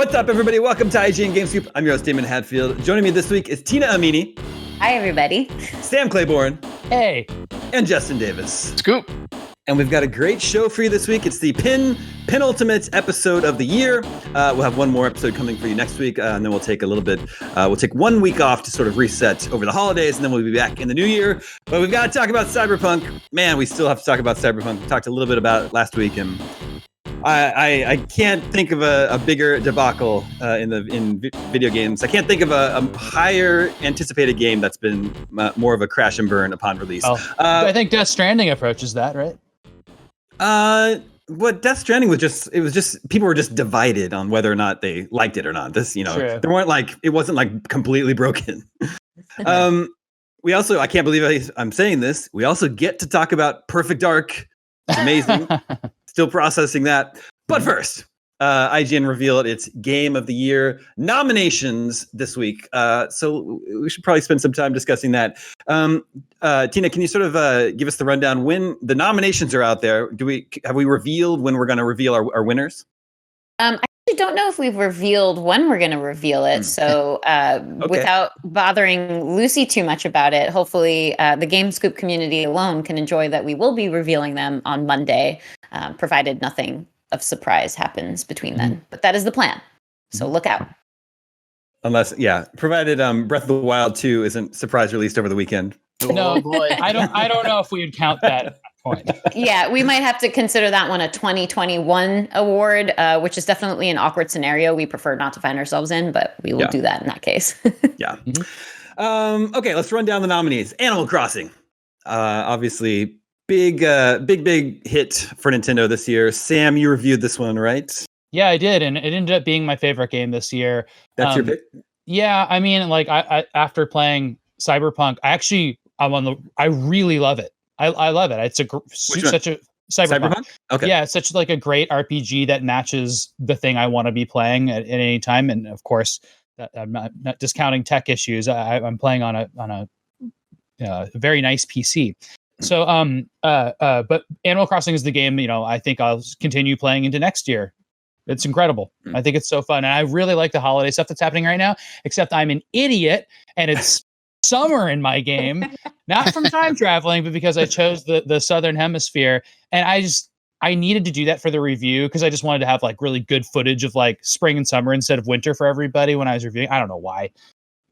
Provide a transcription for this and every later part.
What's up, everybody? Welcome to IGN Game Scoop. I'm your host, Daemon Hatfield. Joining me this week is Tina Amini. Hi, everybody. Sam Claiborn. Hey. And Justin Davis. Scoop. And we've got a great show for you this week. It's the penultimate episode of the year. We'll have one more episode coming for you next week, and then we'll take we'll take 1 week off to sort of reset over the holidays, and then we'll be back in the new year. But we've got to talk about Cyberpunk. Man, we still have to talk about Cyberpunk. We talked a little bit about it last week, and I can't think of a bigger debacle in video games. I can't think of a higher anticipated game that's been more of a crash and burn upon release. I think Death Stranding approaches that, right? What Death Stranding was just people were just divided on whether or not they liked it or not. This, it wasn't like completely broken. We also, I can't believe I'm saying this, we also get to talk about Perfect Dark. It's amazing. Still processing that. But first, IGN revealed its Game of the Year nominations this week. So we should probably spend some time discussing that. Tina, can you sort of give us the rundown when the nominations are out there? Have we revealed when we're going to reveal our winners? I actually don't know if we've revealed when we're going to reveal it. So without bothering Lucy too much about it, hopefully the Game Scoop community alone can enjoy that we will be revealing them on Monday, provided nothing of surprise happens between then. But that is the plan. So look out. Provided Breath of the Wild 2 isn't surprise released over the weekend. No, boy. I don't know if we would count that point. Yeah, we might have to consider that one a 2021 award, which is definitely an awkward scenario we prefer not to find ourselves in, but we will do that in that case. Yeah. Okay, let's run down the nominees. Animal Crossing. Obviously, big hit for Nintendo this year. Sam, you reviewed this one, right? Yeah, I did, and it ended up being my favorite game this year. That's your pick? Yeah, I mean, like I after playing Cyberpunk, I really love it. I love it. It's such a Cyberpunk. Okay. Yeah, it's such like a great RPG that matches the thing I want to be playing at any time. And of course, I'm not discounting tech issues. I'm playing on a very nice PC. So, but Animal Crossing is the game, I think I'll continue playing into next year. It's incredible. I think it's so fun. And I really like the holiday stuff that's happening right now, except I'm an idiot and it's summer in my game, not from time traveling, but because I chose the Southern Hemisphere. And I needed to do that for the review because I just wanted to have like really good footage of like spring and summer instead of winter for everybody when I was reviewing. I don't know why.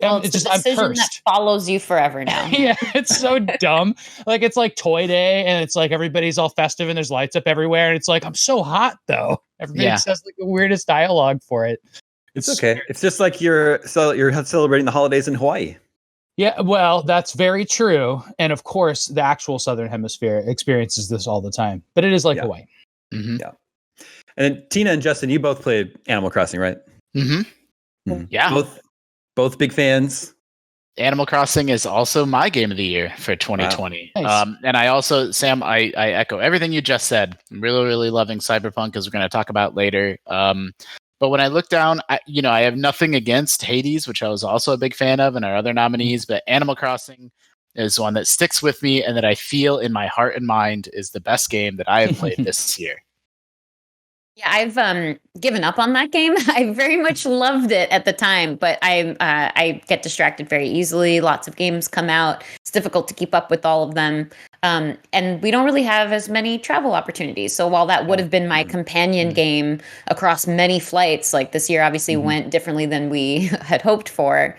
Well, it's just a decision that follows you forever now. Yeah, it's so dumb. Like it's like Toy Day, and it's like everybody's all festive, and there's lights up everywhere, and it's like I'm so hot though. Everybody says like the weirdest dialogue for it. It's okay. Weird. It's just like you're celebrating the holidays in Hawaii. Yeah, well, that's very true, and of course, the actual Southern Hemisphere experiences this all the time. But it is like Hawaii. Mm-hmm. Yeah. And Tina and Justin, you both played Animal Crossing, right? Mm-hmm. Yeah. Both big fans. Animal Crossing is also my game of the year for 2020. Wow. Nice. And I also, Sam, I echo everything you just said. I'm really, really loving Cyberpunk, as we're going to talk about later. But when I look down, I have nothing against Hades, which I was also a big fan of, and our other nominees. But Animal Crossing is one that sticks with me and that I feel in my heart and mind is the best game that I have played this year. Yeah, I've given up on that game. I very much loved it at the time, but I get distracted very easily. Lots of games come out. It's difficult to keep up with all of them. And we don't really have as many travel opportunities. So while that would have been my companion game across many flights, like this year obviously went differently than we had hoped for.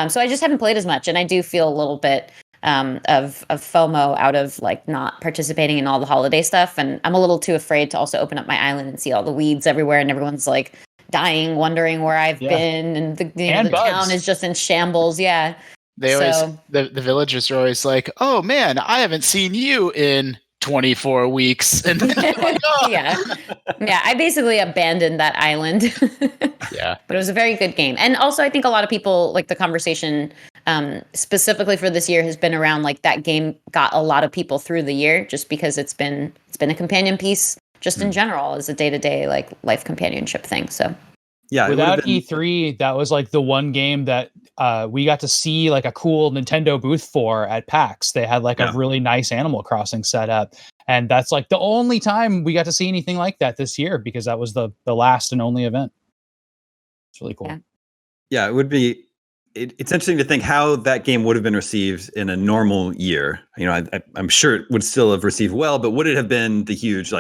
So I just haven't played as much. And I do feel a little bit of FOMO out of like not participating in all the holiday stuff. And I'm a little too afraid to also open up my island and see all the weeds everywhere and everyone's like dying, wondering where I've been. And the town is just in shambles. Yeah. They always, the villagers are always like, oh man, I haven't seen you in 24 weeks. And like, oh. Yeah, I basically abandoned that island. Yeah. But it was a very good game. And also I think a lot of people, like the conversation specifically for this year has been around like that game got a lot of people through the year just because it's been a companion piece just in general as a day-to-day like life companionship thing. So yeah, without E3, that was like the one game that we got to see like a cool Nintendo booth for at PAX. They had like a really nice Animal Crossing setup. And that's like the only time we got to see anything like that this year because that was the last and only event. It's really cool. Yeah, it would be. It's interesting to think how that game would have been received in a normal year. I'm sure it would still have received well, but would it have been the huge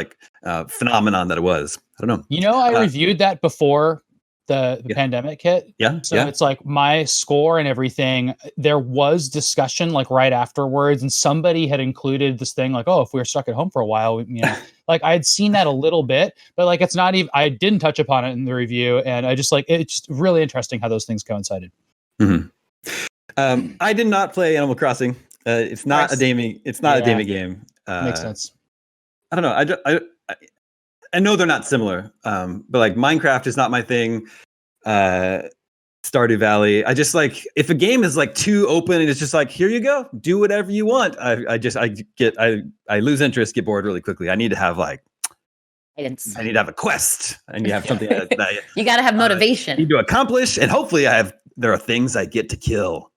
phenomenon that it was? I don't know. I reviewed that before the pandemic hit. Yeah. So it's like my score and everything, there was discussion like right afterwards, and somebody had included this thing like, oh, if we were stuck at home for a while, like I had seen that a little bit, but like it's not even, I didn't touch upon it in the review, and I just it's just really interesting how those things coincided. Mm-hmm. I did not play Animal Crossing. It's not a Damie. It's not a Damie game. Makes sense. I don't know. I know they're not similar, but like Minecraft is not my thing. Stardew Valley. I just like if a game is like too open and it's just like here you go, do whatever you want. I lose interest, get bored really quickly. I need to have I need to have a quest. I need to have something that you got to have motivation. Need to accomplish, and hopefully there are things I get to kill.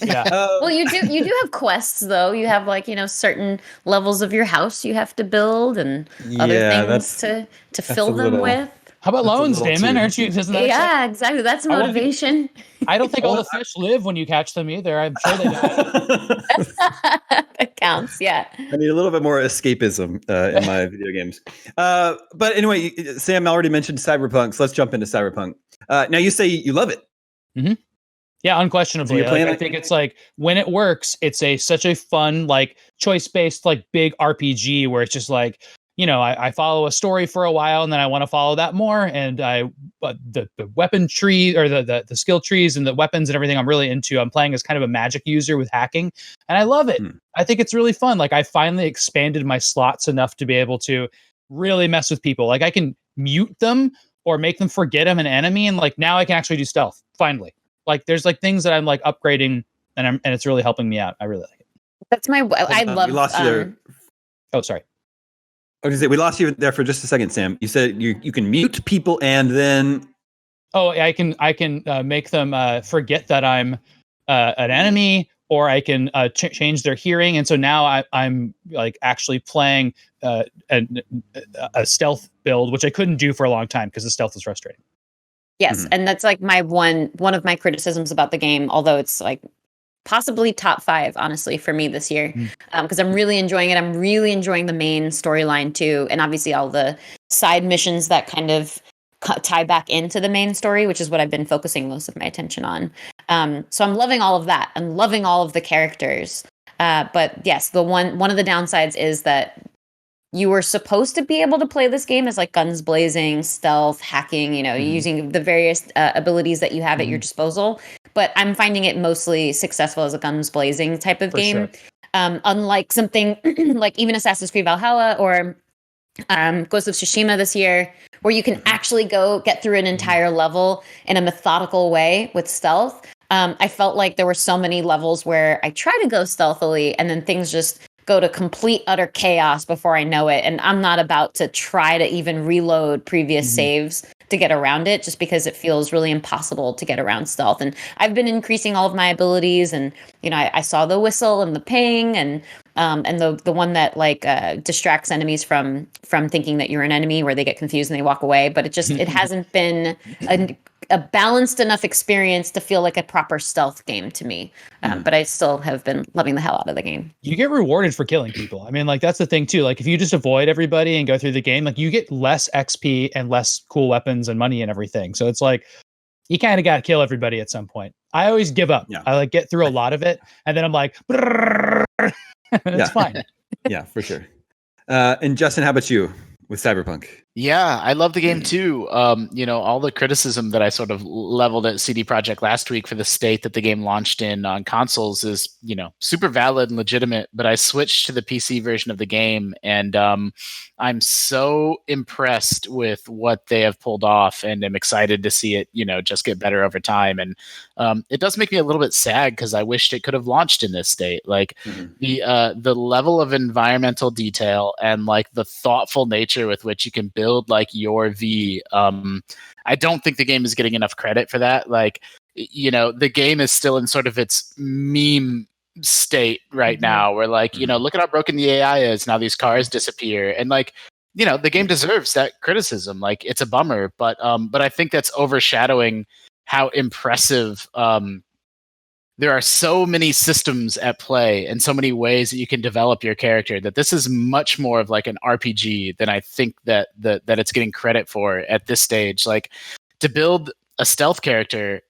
Yeah. Well, you do have quests though. You have certain levels of your house you have to build and other things to fill them with. How about loans, Damon? Aren't you? Exactly. That's motivation. I don't think all the fish live when you catch them either. I'm sure they don't. That counts. Yeah. I need a little bit more escapism in my video games. But anyway, Sam already mentioned Cyberpunk, so let's jump into Cyberpunk. Now you say you love it. Mm-hmm. Yeah, unquestionably. I think it's like when it works, it's such a fun, choice-based, big RPG where it's just I follow a story for a while and then I want to follow that more. And the weapon tree or the skill trees and the weapons and everything I'm really into. I'm playing as kind of a magic user with hacking, and I love it. I think it's really fun. I finally expanded my slots enough to be able to really mess with people. I can mute them or make them forget I'm an enemy, and now I can actually do stealth. Finally. There's things that I'm upgrading and it's really helping me out. I really like it. That's I love. We lost you there. Oh, sorry. I was gonna say we lost you there for just a second, Sam. You said you can mute people and then. Oh, I can make them forget that I'm an enemy, or I can change their hearing, and so now I'm actually playing a stealth build, which I couldn't do for a long time because the stealth was frustrating. Yes, and that's my one of my criticisms about the game, although it's possibly top 5, honestly, for me this year, because I'm really enjoying it. I'm really enjoying the main storyline too, and obviously all the side missions that kind of tie back into the main story, which is what I've been focusing most of my attention on. So I'm loving all of that. I'm loving all of the characters. But yes, the one of the downsides is that you were supposed to be able to play this game as guns blazing, stealth, hacking, using the various abilities that you have at your disposal. But I'm finding it mostly successful as a guns blazing type of game. Sure. Unlike something like even Assassin's Creed Valhalla or Ghost of Tsushima this year, where you can actually go get through an entire level in a methodical way with stealth. I felt like there were so many levels where I try to go stealthily and then things just go to complete utter chaos before I know it, and I'm not about to try to even reload previous saves to get around it, just because it feels really impossible to get around stealth. And I've been increasing all of my abilities, and I saw the whistle and the ping and the one that distracts enemies from thinking that you're an enemy, where they get confused and they walk away. But it hasn't been a balanced enough experience to feel like a proper stealth game to me. But I still have been loving the hell out of the game. You get rewarded for killing people. I mean, that's the thing too. If you just avoid everybody and go through the game, you get less XP and less cool weapons and money and everything. So it's you kind of got to kill everybody at some point. I always give up. Yeah. I get through a lot of it, and then I'm it's fine. Yeah, for sure. And Justin, how about you with Cyberpunk? Yeah, I love the game too. All the criticism that I sort of leveled at CD Projekt last week for the state that the game launched in on consoles is, super valid and legitimate. But I switched to the PC version of the game, and I'm so impressed with what they have pulled off, and I'm excited to see it, just get better over time. And it does make me a little bit sad because I wished it could have launched in this state. The level of environmental detail and the thoughtful nature with which you can build your V. I don't think the game is getting enough credit for that. The game is still in sort of its meme state right now, where look at how broken the AI is. Now these cars disappear, and the game deserves that criticism. It's a bummer, but I think that's overshadowing how impressive there are so many systems at play and so many ways that you can develop your character that this is much more of like an RPG than I think that it's getting credit for at this stage. Like, to build a stealth character,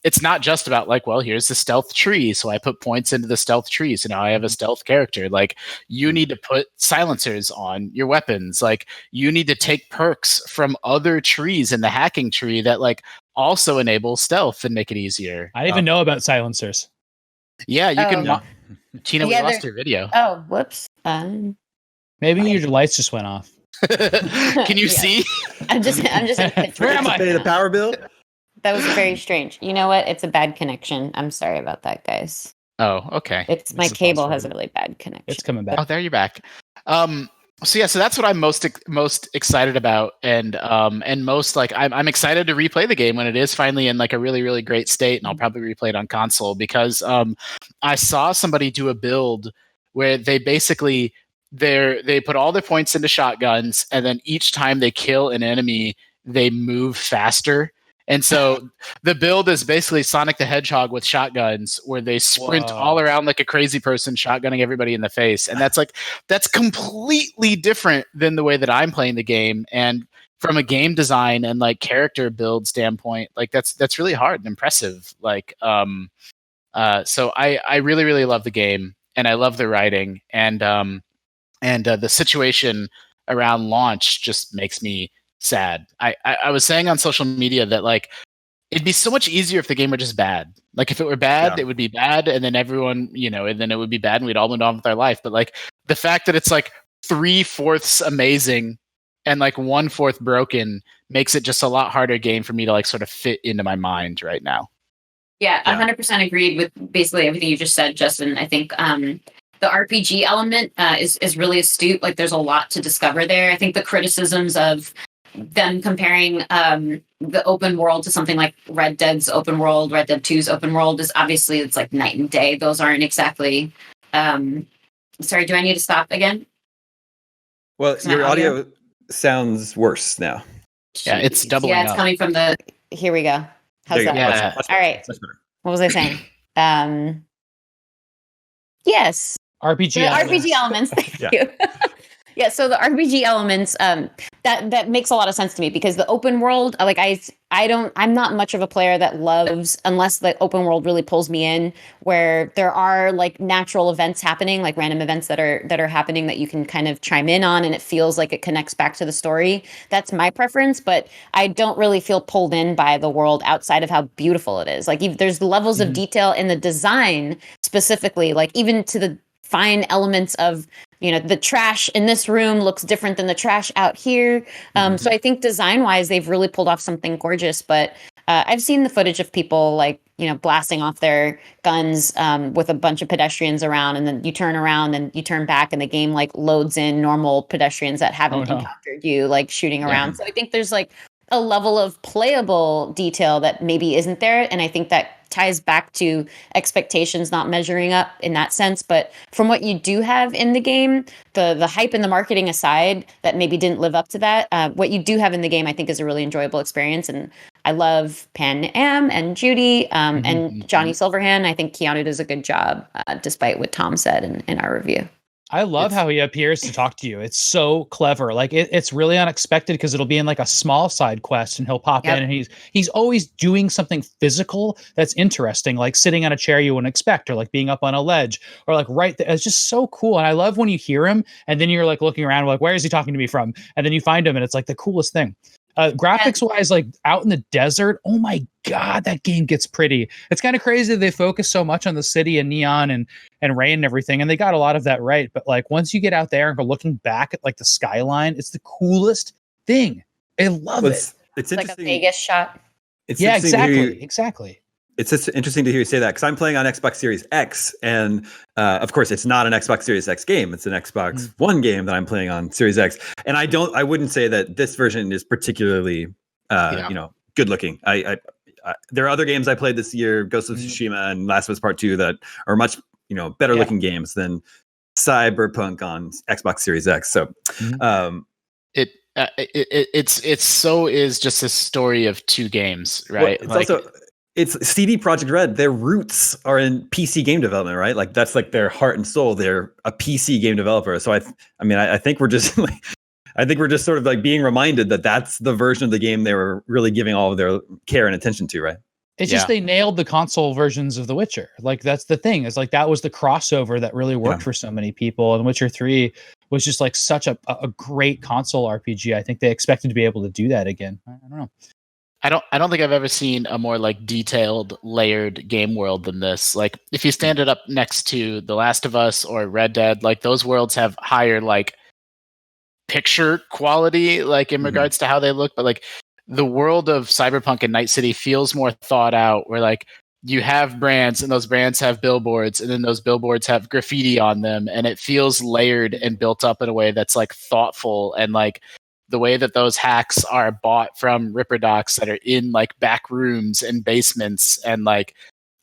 it's not just about like, well, here's the stealth tree, so I put points into the stealth tree, so now I have a stealth character. Like, you need to put silencers on your weapons. Like, you need to take perks from other trees in the hacking tree that like also enable stealth and make it easier. I didn't even know about silencers. Yeah, you can. Yeah. Tina, we lost your video. Oh, whoops. Maybe your lights just went off. Can you see? I'm just. Where am I? Pay the power bill. That was very strange. You know what? It's a bad connection. I'm sorry about that, guys. Oh, okay. It's my cable has a really bad connection. It's coming back. Oh, there you're back. So that's what I'm most excited about, and most like I'm excited to replay the game when it is finally in like a really, really great state, and I'll probably replay it on console because I saw somebody do a build where they basically they put all their points into shotguns, and then each time they kill an enemy, they move faster. And so the build is basically Sonic the Hedgehog with shotguns, where they sprint all around like a crazy person, shotgunning everybody in the face. And that's completely different than the way that I'm playing the game. And from a game design and like character build standpoint, like that's really hard and impressive. Like, so I really, really love the game, and I love the writing, and the situation around launch just makes me sad. I was saying on social media that like it'd be so much easier if the game were just bad. Like, if it were bad, it would be bad, and then everyone, and then it would be bad, and we'd all move on with our life. But like the fact that it's like 3/4 amazing and like 1/4 broken makes it just a lot harder game for me to like sort of fit into my mind right now. Yeah, 100% agreed with basically everything you just said, Justin. I think the RPG element is really astute. Like, there's a lot to discover there. I think the criticisms of them comparing the open world to something like Red Dead's open world, Red Dead 2's open world is obviously, it's like night and day. Those aren't exactly. Sorry, do I need to stop again? Well, your audio sounds worse now. Yeah, it's doubling up. Yeah, it's coming from the. Here we go. How's that? Yeah. Much All right. What was I saying? Yes. RPG elements. Thank you. Yeah, so the RPG elements, that makes a lot of sense to me, because the open world, like I'm not much of a player that loves, unless the open world really pulls me in, where there are like natural events happening, like random events that are happening that you can kind of chime in on, and it feels like it connects back to the story. That's my preference, but I don't really feel pulled in by the world outside of how beautiful it is. Like, there's levels of detail in the design specifically, like even to the fine elements of, the trash in this room looks different than the trash out here. So I think design-wise, they've really pulled off something gorgeous. But I've seen the footage of people like, blasting off their guns with a bunch of pedestrians around, and then you turn around and you turn back, and the game like loads in normal pedestrians that haven't encountered you, like shooting around. So I think there's like a level of playable detail that maybe isn't there, and I think that ties back to expectations not measuring up in that sense. But from what you do have in the game, the hype and the marketing aside that maybe didn't live up to that, what you do have in the game I think is a really enjoyable experience. And I love Pan Am and Judy and Johnny Silverhand. I think Keanu does a good job, despite what Tom said in our review. I love how he appears to talk to you. It's so clever. Like it's really unexpected, because it'll be in like a small side quest, and he'll pop in, and he's always doing something physical that's interesting, like sitting on a chair you wouldn't expect, or like being up on a ledge, or like right there. It's just so cool. And I love when you hear him, and then you're like looking around, like, where is he talking to me from? And then you find him, and it's like the coolest thing. Graphics wise, like out in the desert, oh my God, that game gets pretty. It's kind of crazy that they focus so much on the city and neon and rain and everything, and they got a lot of that right. But like once you get out there and go looking back at like the skyline, it's the coolest thing. I love it. It's like a Vegas shot. Exactly. It's just interesting to hear you say that, because I'm playing on Xbox Series X, and of course it's not an Xbox Series X game. It's an Xbox One game that I'm playing on Series X, and I wouldn't say that this version is particularly, good looking. There are other games I played this year, Ghost of Tsushima and Last of Us Part 2, that are much better looking games than Cyberpunk on Xbox Series X. So it's so is just a story of two games, right? Well, it's CD Projekt Red. Their roots are in PC game development, right? Like that's like their heart and soul. They're a PC game developer. So I think we're just like, I think we're just sort of like being reminded that that's the version of the game they were really giving all of their care and attention to, right? It's just they nailed the console versions of The Witcher. Like that's the thing. It's like that was the crossover that really worked for so many people. And Witcher 3 was just like such a great console RPG. I think they expected to be able to do that again. I don't know. I don't think I've ever seen a more like detailed, layered game world than this. Like if you stand it up next to The Last of Us or Red Dead, like those worlds have higher like picture quality, like in regards to how they look, but like the world of Cyberpunk and Night City feels more thought out, where like you have brands and those brands have billboards and then those billboards have graffiti on them, and it feels layered and built up in a way that's like thoughtful, and like the way that those hacks are bought from Ripper Docs that are in like back rooms and basements, and like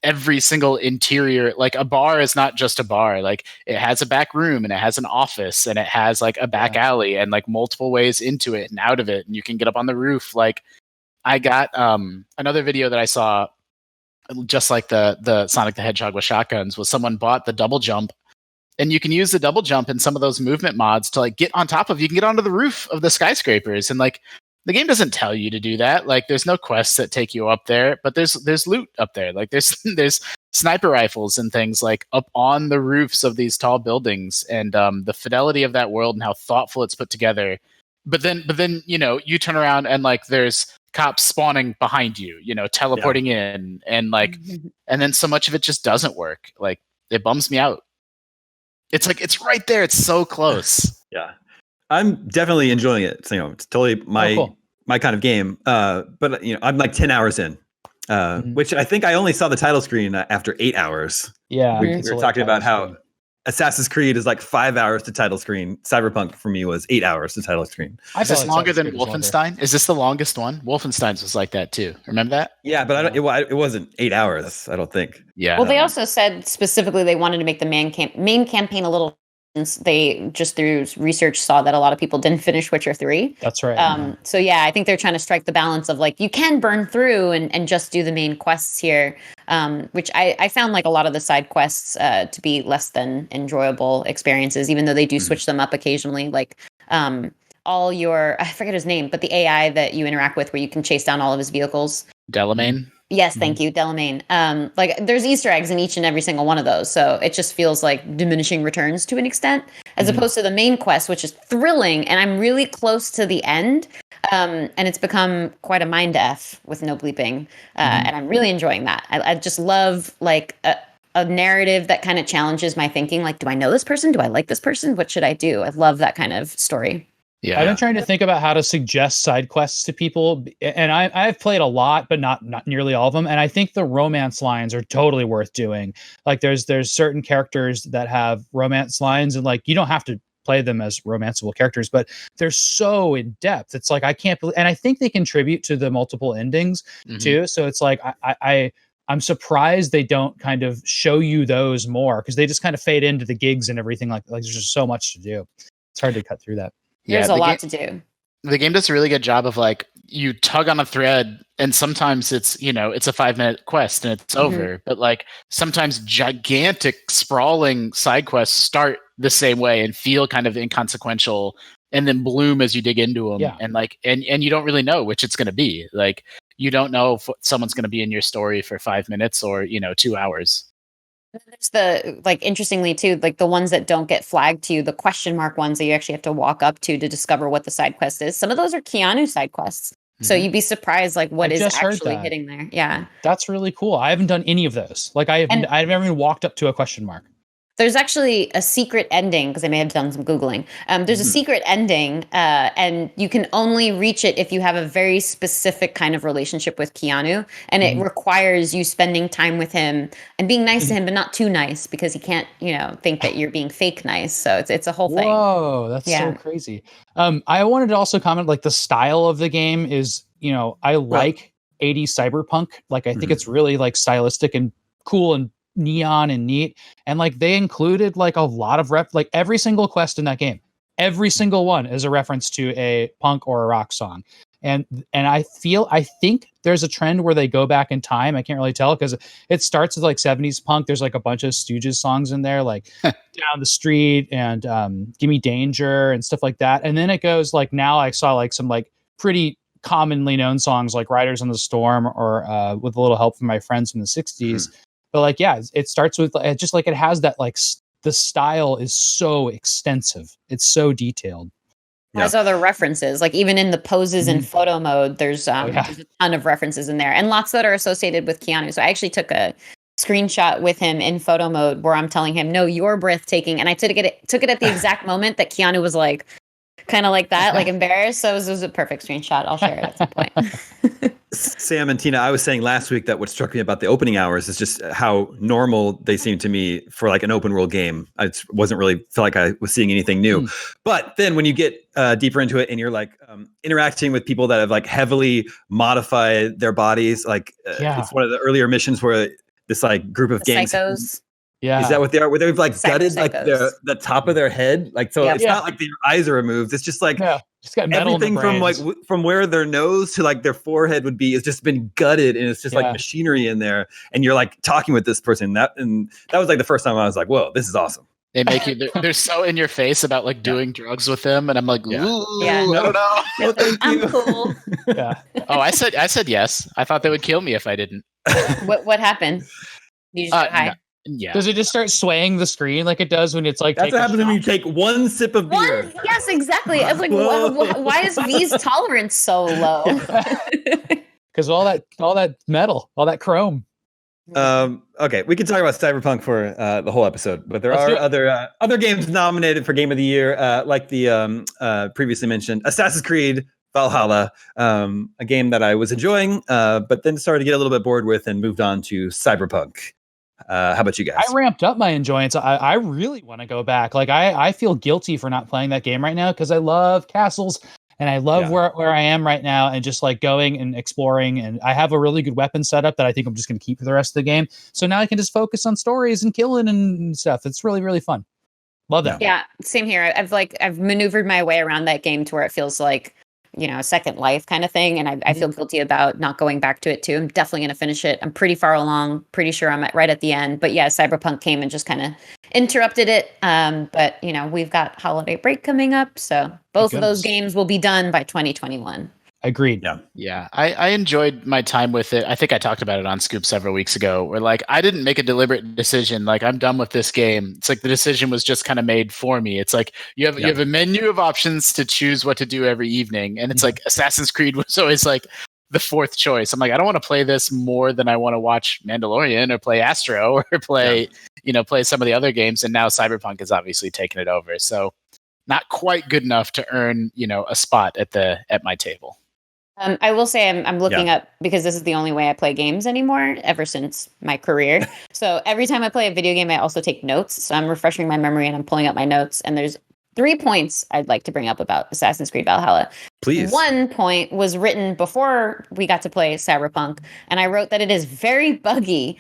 every single interior, like a bar is not just a bar, like it has a back room and it has an office and it has like a back alley and like multiple ways into it and out of it, and you can get up on the roof. Like I got another video that I saw, just like the Sonic the Hedgehog with shotguns, was someone bought the double jump, and you can use the double jump in some of those movement mods to like get on top of, you can get onto the roof of the skyscrapers, and like the game doesn't tell you to do that. Like there's no quests that take you up there, but there's loot up there. Like there's sniper rifles and things like up on the roofs of these tall buildings, and the fidelity of that world and how thoughtful it's put together. But then you know, you turn around and like there's cops spawning behind you, you know, teleporting in, and like and then so much of it just doesn't work. Like it bums me out. It's like it's right there. It's so close. Yeah. I'm definitely enjoying it. So, you know, it's totally my kind of game. But you know, I'm like 10 hours in, which I think I only saw the title screen after 8 hours. Yeah, we were talking about how Assassin's Creed is like 5 hours to title screen. Cyberpunk for me was 8 hours to title screen. Is this longer than Wolfenstein? Is this the longest one? Wolfenstein's was like that too. Remember that? Yeah, but it wasn't 8 hours. I don't think. Yeah. Well, they also said specifically they wanted to make the main campaign a little. They just through research saw that a lot of people didn't finish Witcher 3. That's right. So yeah, I think they're trying to strike the balance of like you can burn through and just do the main quests here, which I found like a lot of the side quests to be less than enjoyable experiences, even though they do switch them up occasionally. Like all your, I forget his name, but the AI that you interact with where you can chase down all of his vehicles. Delamain? Yes, thank you, Delamain. Like there's Easter eggs in each and every single one of those, so it just feels like diminishing returns to an extent, as opposed to the main quest, which is thrilling, and I'm really close to the end, and it's become quite a mind F with no bleeping, and I'm really enjoying that. I just love like a narrative that kind of challenges my thinking, like, do I know this person? Do I like this person? What should I do? I love that kind of story. Yeah, I've been trying to think about how to suggest side quests to people, and I've played a lot, but not nearly all of them. And I think the romance lines are totally worth doing. Like, there's certain characters that have romance lines, and like you don't have to play them as romanceable characters, but they're so in depth. It's like I can't believe, and I think they contribute to the multiple endings too. So it's like I'm surprised they don't kind of show you those more, because they just kind of fade into the gigs and everything. Like there's just so much to do. It's hard to cut through that. There's a lot to do. The game does a really good job of like you tug on a thread, and sometimes it's, you know, it's a 5-minute quest and it's over. But like sometimes gigantic sprawling side quests start the same way and feel kind of inconsequential, and then bloom as you dig into them. Yeah. And like and you don't really know which it's going to be. Like you don't know if someone's going to be in your story for 5 minutes or, you know, 2 hours. There's the, like, interestingly too, like the ones that don't get flagged to you, the question mark ones that you actually have to walk up to discover what the side quest is. Some of those are Keanu side quests. So you'd be surprised, like, what is actually hitting there. Yeah. That's really cool. I haven't done any of those. Like I've never even walked up to a question mark. There's actually a secret ending, because I may have done some Googling. There's a secret ending, and you can only reach it if you have a very specific kind of relationship with Keanu. And it requires you spending time with him and being nice to him, but not too nice, because he can't, you know, think that you're being fake nice. So it's a whole thing. Whoa, that's so crazy. I wanted to also comment, like, the style of the game is, you know, I like 80s cyberpunk. Like, I think it's really like stylistic and cool and neon and neat, and like they included like a lot of like every single quest in that game Every single one is a reference to a punk or a rock song. And I think there's a trend where they go back in time. I can't really tell because it starts with like 70s punk. There's like a bunch of Stooges songs in there, like Down the Street and Gimme Danger and stuff like that. And then it goes like, now I saw like some like pretty commonly known songs like Riders on the Storm or With a Little Help from My Friends from the 60s. But like, yeah, it starts with just like it has that like the style is so extensive. It's so detailed. Has other references, like even in the poses in photo mode, there's a ton of references in there, and lots that are associated with Keanu. So I actually took a screenshot with him in photo mode where I'm telling him, "No, you're breathtaking," and I took it at the exact moment that Keanu was like, kind of like that, like embarrassed. So it was a perfect screenshot. I'll share it at some point. Sam and Tina, I was saying last week that what struck me about the opening hours is just how normal they seem to me for like an open world game. I wasn't really feel like I was seeing anything new. But then when you get deeper into it and you're like interacting with people that have like heavily modified their bodies, like it's one of the earlier missions where this like group of gangs. Psychos. Yeah. Is that what they are? Where they've like gutted like the top of their head? Like, so it's not like their eyes are removed. It's just like just got metal everything from like from where their nose to like their forehead would be has just been gutted, and it's just like machinery in there. And you're like talking with this person. That was like the first time I was like, whoa, this is awesome. They make you they're so in your face about like doing drugs with them, and I'm like, I don't know. I'm cool. Oh, I said yes. I thought they would kill me if I didn't. What happened? You just got high? Yeah. Does it just start swaying the screen like it does when it's like? That's what happens when you take one sip of beer. Yes, exactly. I was like, why is V's tolerance so low? Because all that metal, all that chrome. Okay, we can talk about Cyberpunk for the whole episode, but there are other games nominated for Game of the Year, like the previously mentioned Assassin's Creed Valhalla, a game that I was enjoying, but then started to get a little bit bored with and moved on to Cyberpunk. How about you guys? I ramped up my enjoyance. I really want to go back. Like I feel guilty for not playing that game right now because I love castles and I love where I am right now and just like going and exploring. And I have a really good weapon setup that I think I'm just going to keep for the rest of the game. So now I can just focus on stories and killing and stuff. It's really, really fun. Love that. Yeah, same here. I've maneuvered my way around that game to where it feels like, you know, a second life kind of thing. And I feel guilty about not going back to it too. I'm definitely going to finish it. I'm pretty far along, pretty sure I'm right at the end. But yeah, Cyberpunk came and just kind of interrupted it. But, you know, we've got holiday break coming up. So both of those games will be done by 2021. Agreed. Yeah. I enjoyed my time with it. I think I talked about it on Scoop several weeks ago where like I didn't make a deliberate decision. Like I'm done with this game. It's like the decision was just kind of made for me. It's like you have a menu of options to choose what to do every evening. And it's like Assassin's Creed was always like the fourth choice. I'm like, I don't want to play this more than I want to watch Mandalorian or play Astro or play some of the other games. And now Cyberpunk has obviously taken it over. So not quite good enough to earn, a spot at my table. I will say I'm looking up because this is the only way I play games anymore ever since my career. So every time I play a video game, I also take notes. So I'm refreshing my memory and I'm pulling up my notes. And there's 3 points I'd like to bring up about Assassin's Creed Valhalla. Please. 1 point was written before we got to play Cyberpunk, and I wrote that it is very buggy,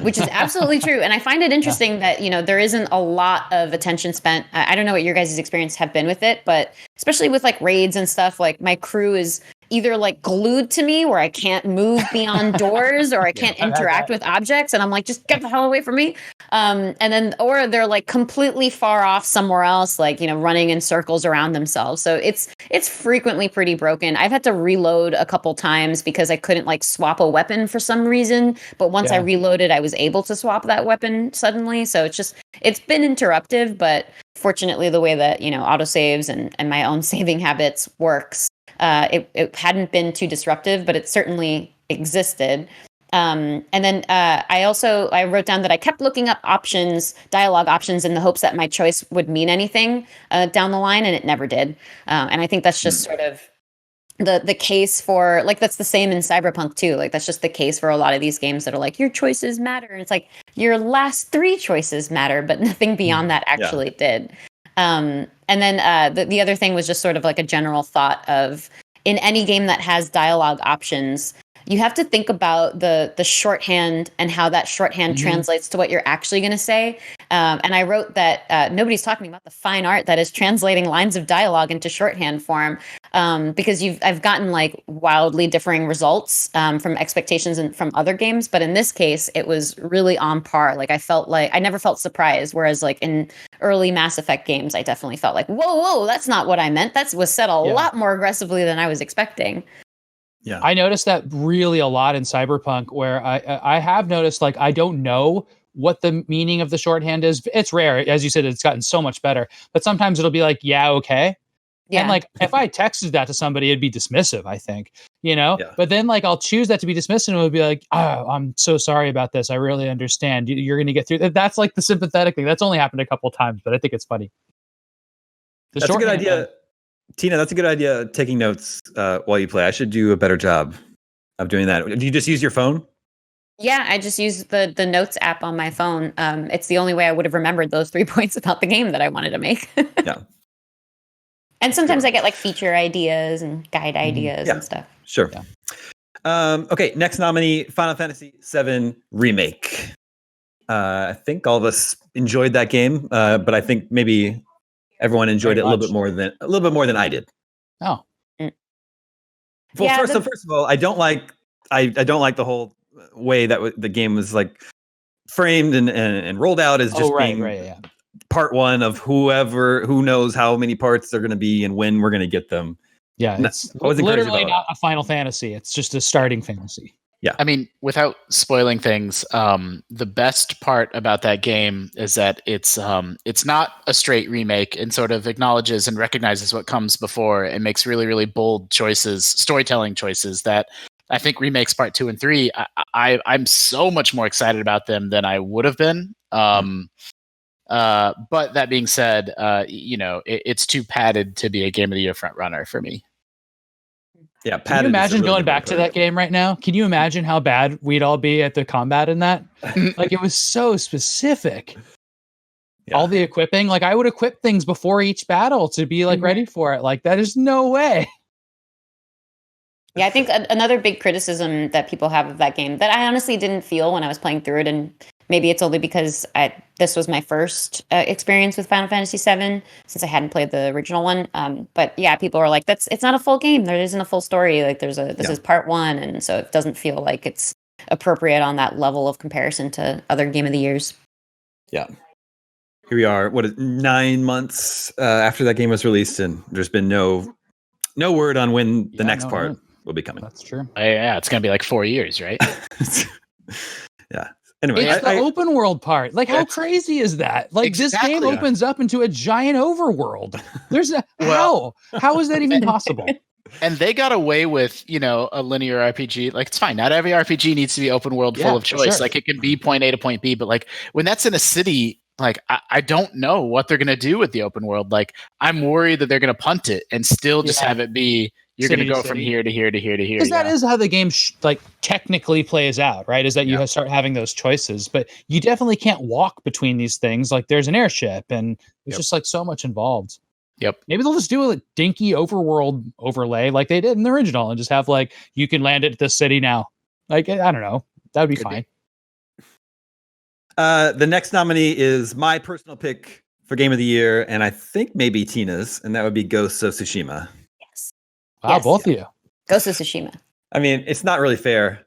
which is absolutely true. And I find it interesting that, there isn't a lot of attention spent. I don't know what your guys' experience have been with it, but especially with like raids and stuff, like my crew is either like glued to me where I can't move beyond doors or I can't interact with objects. And I'm like, just get the hell away from me. Or they're like completely far off somewhere else, like, running in circles around themselves. So it's frequently pretty broken. I've had to reload a couple times because I couldn't like swap a weapon for some reason. But once I reloaded, I was able to swap that weapon suddenly. So it's been interruptive, but fortunately the way that, autosaves and my own saving habits works, it hadn't been too disruptive, but it certainly existed. And then I wrote down that I kept looking up dialogue options in the hopes that my choice would mean anything down the line, and it never did. And I think that's just sort of the case for, like, that's the same in Cyberpunk too. Like, that's just the case for a lot of these games that are like, your choices matter. And it's like, your last 3 choices matter, but nothing beyond that actually did. And then the other thing was just sort of like a general thought of, in any game that has dialogue options, you have to think about the shorthand and how that shorthand translates to what you're actually going to say. And I wrote that nobody's talking about the fine art that is translating lines of dialogue into shorthand form, because I've gotten like wildly differing results from expectations and from other games, but in this case, it was really on par. Like I never felt surprised, whereas like in early Mass Effect games, I definitely felt like, whoa, that's not what I meant. That was said a lot more aggressively than I was expecting. Yeah, I noticed that really a lot in Cyberpunk, where I have noticed like I don't know what the meaning of the shorthand is. It's rare, as you said. It's gotten so much better, but sometimes it'll be like, yeah, okay. Yeah. And like if I texted that to somebody, it'd be dismissive, I think, Yeah. But then like I'll choose that to be dismissive and it'll be like, oh, I'm so sorry about this. I really understand. You're going to get through that. That's like the sympathetic thing. That's only happened a couple of times, but I think it's funny. That's a good idea. Tina, that's a good idea, taking notes while you play. I should do a better job of doing that. Do you just use your phone? Yeah, I just use the notes app on my phone. It's the only way I would have remembered those 3 points about the game that I wanted to make. Yeah. And sometimes I get like feature ideas and guide ideas and stuff. Sure. Yeah. Okay, next nominee, Final Fantasy VII Remake. I think all of us enjoyed that game, but I think maybe everyone enjoyed it a little bit more than I did. Oh. Well, first of all, I don't like the whole way that the game was like framed and rolled out as just being part one of who knows how many parts they're going to be and when we're going to get them. Yeah, it's literally not a Final Fantasy. It's just a starting fantasy. Yeah. I mean, without spoiling things, the best part about that game is that it's not a straight remake and sort of acknowledges and recognizes what comes before and makes really, really bold storytelling choices that I think remakes part 2 and 3, I'm so much more excited about them than I would have been. But that being said, it's too padded to be a Game of the Year front runner for me. Yeah, can you imagine going back to that game right now? Can you imagine how bad we'd all be at the combat in that? Like, it was so specific. Yeah. All the equipping, like I would equip things before each battle to be like ready for it. Like, that is no way. Yeah, I think another big criticism that people have of that game that I honestly didn't feel when I was playing through it, and maybe it's only because this was my first experience with Final Fantasy VII since I hadn't played the original one. But yeah, people are like, it's not a full game. There isn't a full story. Like this is part 1, and so it doesn't feel like it's appropriate on that level of comparison to other Game of the Years. Yeah. Here we are. 9 months after that game was released, and there's been no word on when the next part will be coming. That's true. Yeah, it's gonna be like 4 years, right? Yeah. Anyway, it's the open world part. Like, how crazy is that? Like, this game opens up into a giant overworld. There's how is that even possible? And they got away with, a linear RPG. Like, it's fine. Not every RPG needs to be open world full of choice. Sure. Like, it can be point A to point B, but like when that's in a city, like I don't know what they're gonna do with the open world. Like, I'm worried that they're gonna punt it and still just have it be you're going to go from here to here to here to here. Because that is how the game technically plays out, right? Is that you start having those choices, but you definitely can't walk between these things. Like, there's an airship, and there's just like so much involved. Yep. Maybe they'll just do a dinky overworld overlay like they did in the original, and just have like you can land at this city now. Like, I don't know, that would be fine. The next nominee is my personal pick for Game of the Year, and I think maybe Tina's, and that would be Ghost of Tsushima. Wow, both of you. Ghost of Tsushima. I mean, it's not really fair,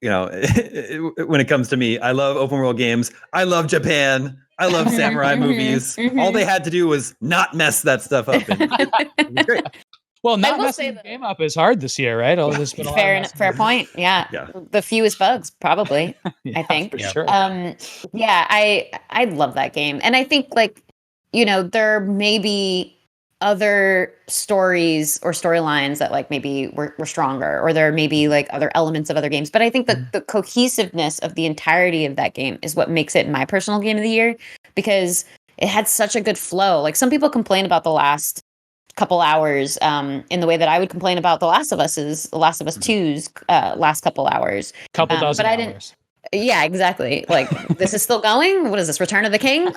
when it comes to me. I love open world games. I love Japan. I love samurai movies. All they had to do was not mess that stuff up. It was great. Well, not messing the game up is hard this year, right? Fair point. Yeah. The fewest bugs, probably. I think. For sure. I love that game, and I think there may be other stories or storylines that like maybe were stronger, or there may be like other elements of other games, but I think that the cohesiveness of the entirety of that game is what makes it my personal Game of the Year, because it had such a good flow. Like, some people complain about the last couple hours in the way that I would complain about The Last of Us 2's last couple hours. Dozen hours. Yeah, exactly. Like, this is still going. What is this? Return of the King?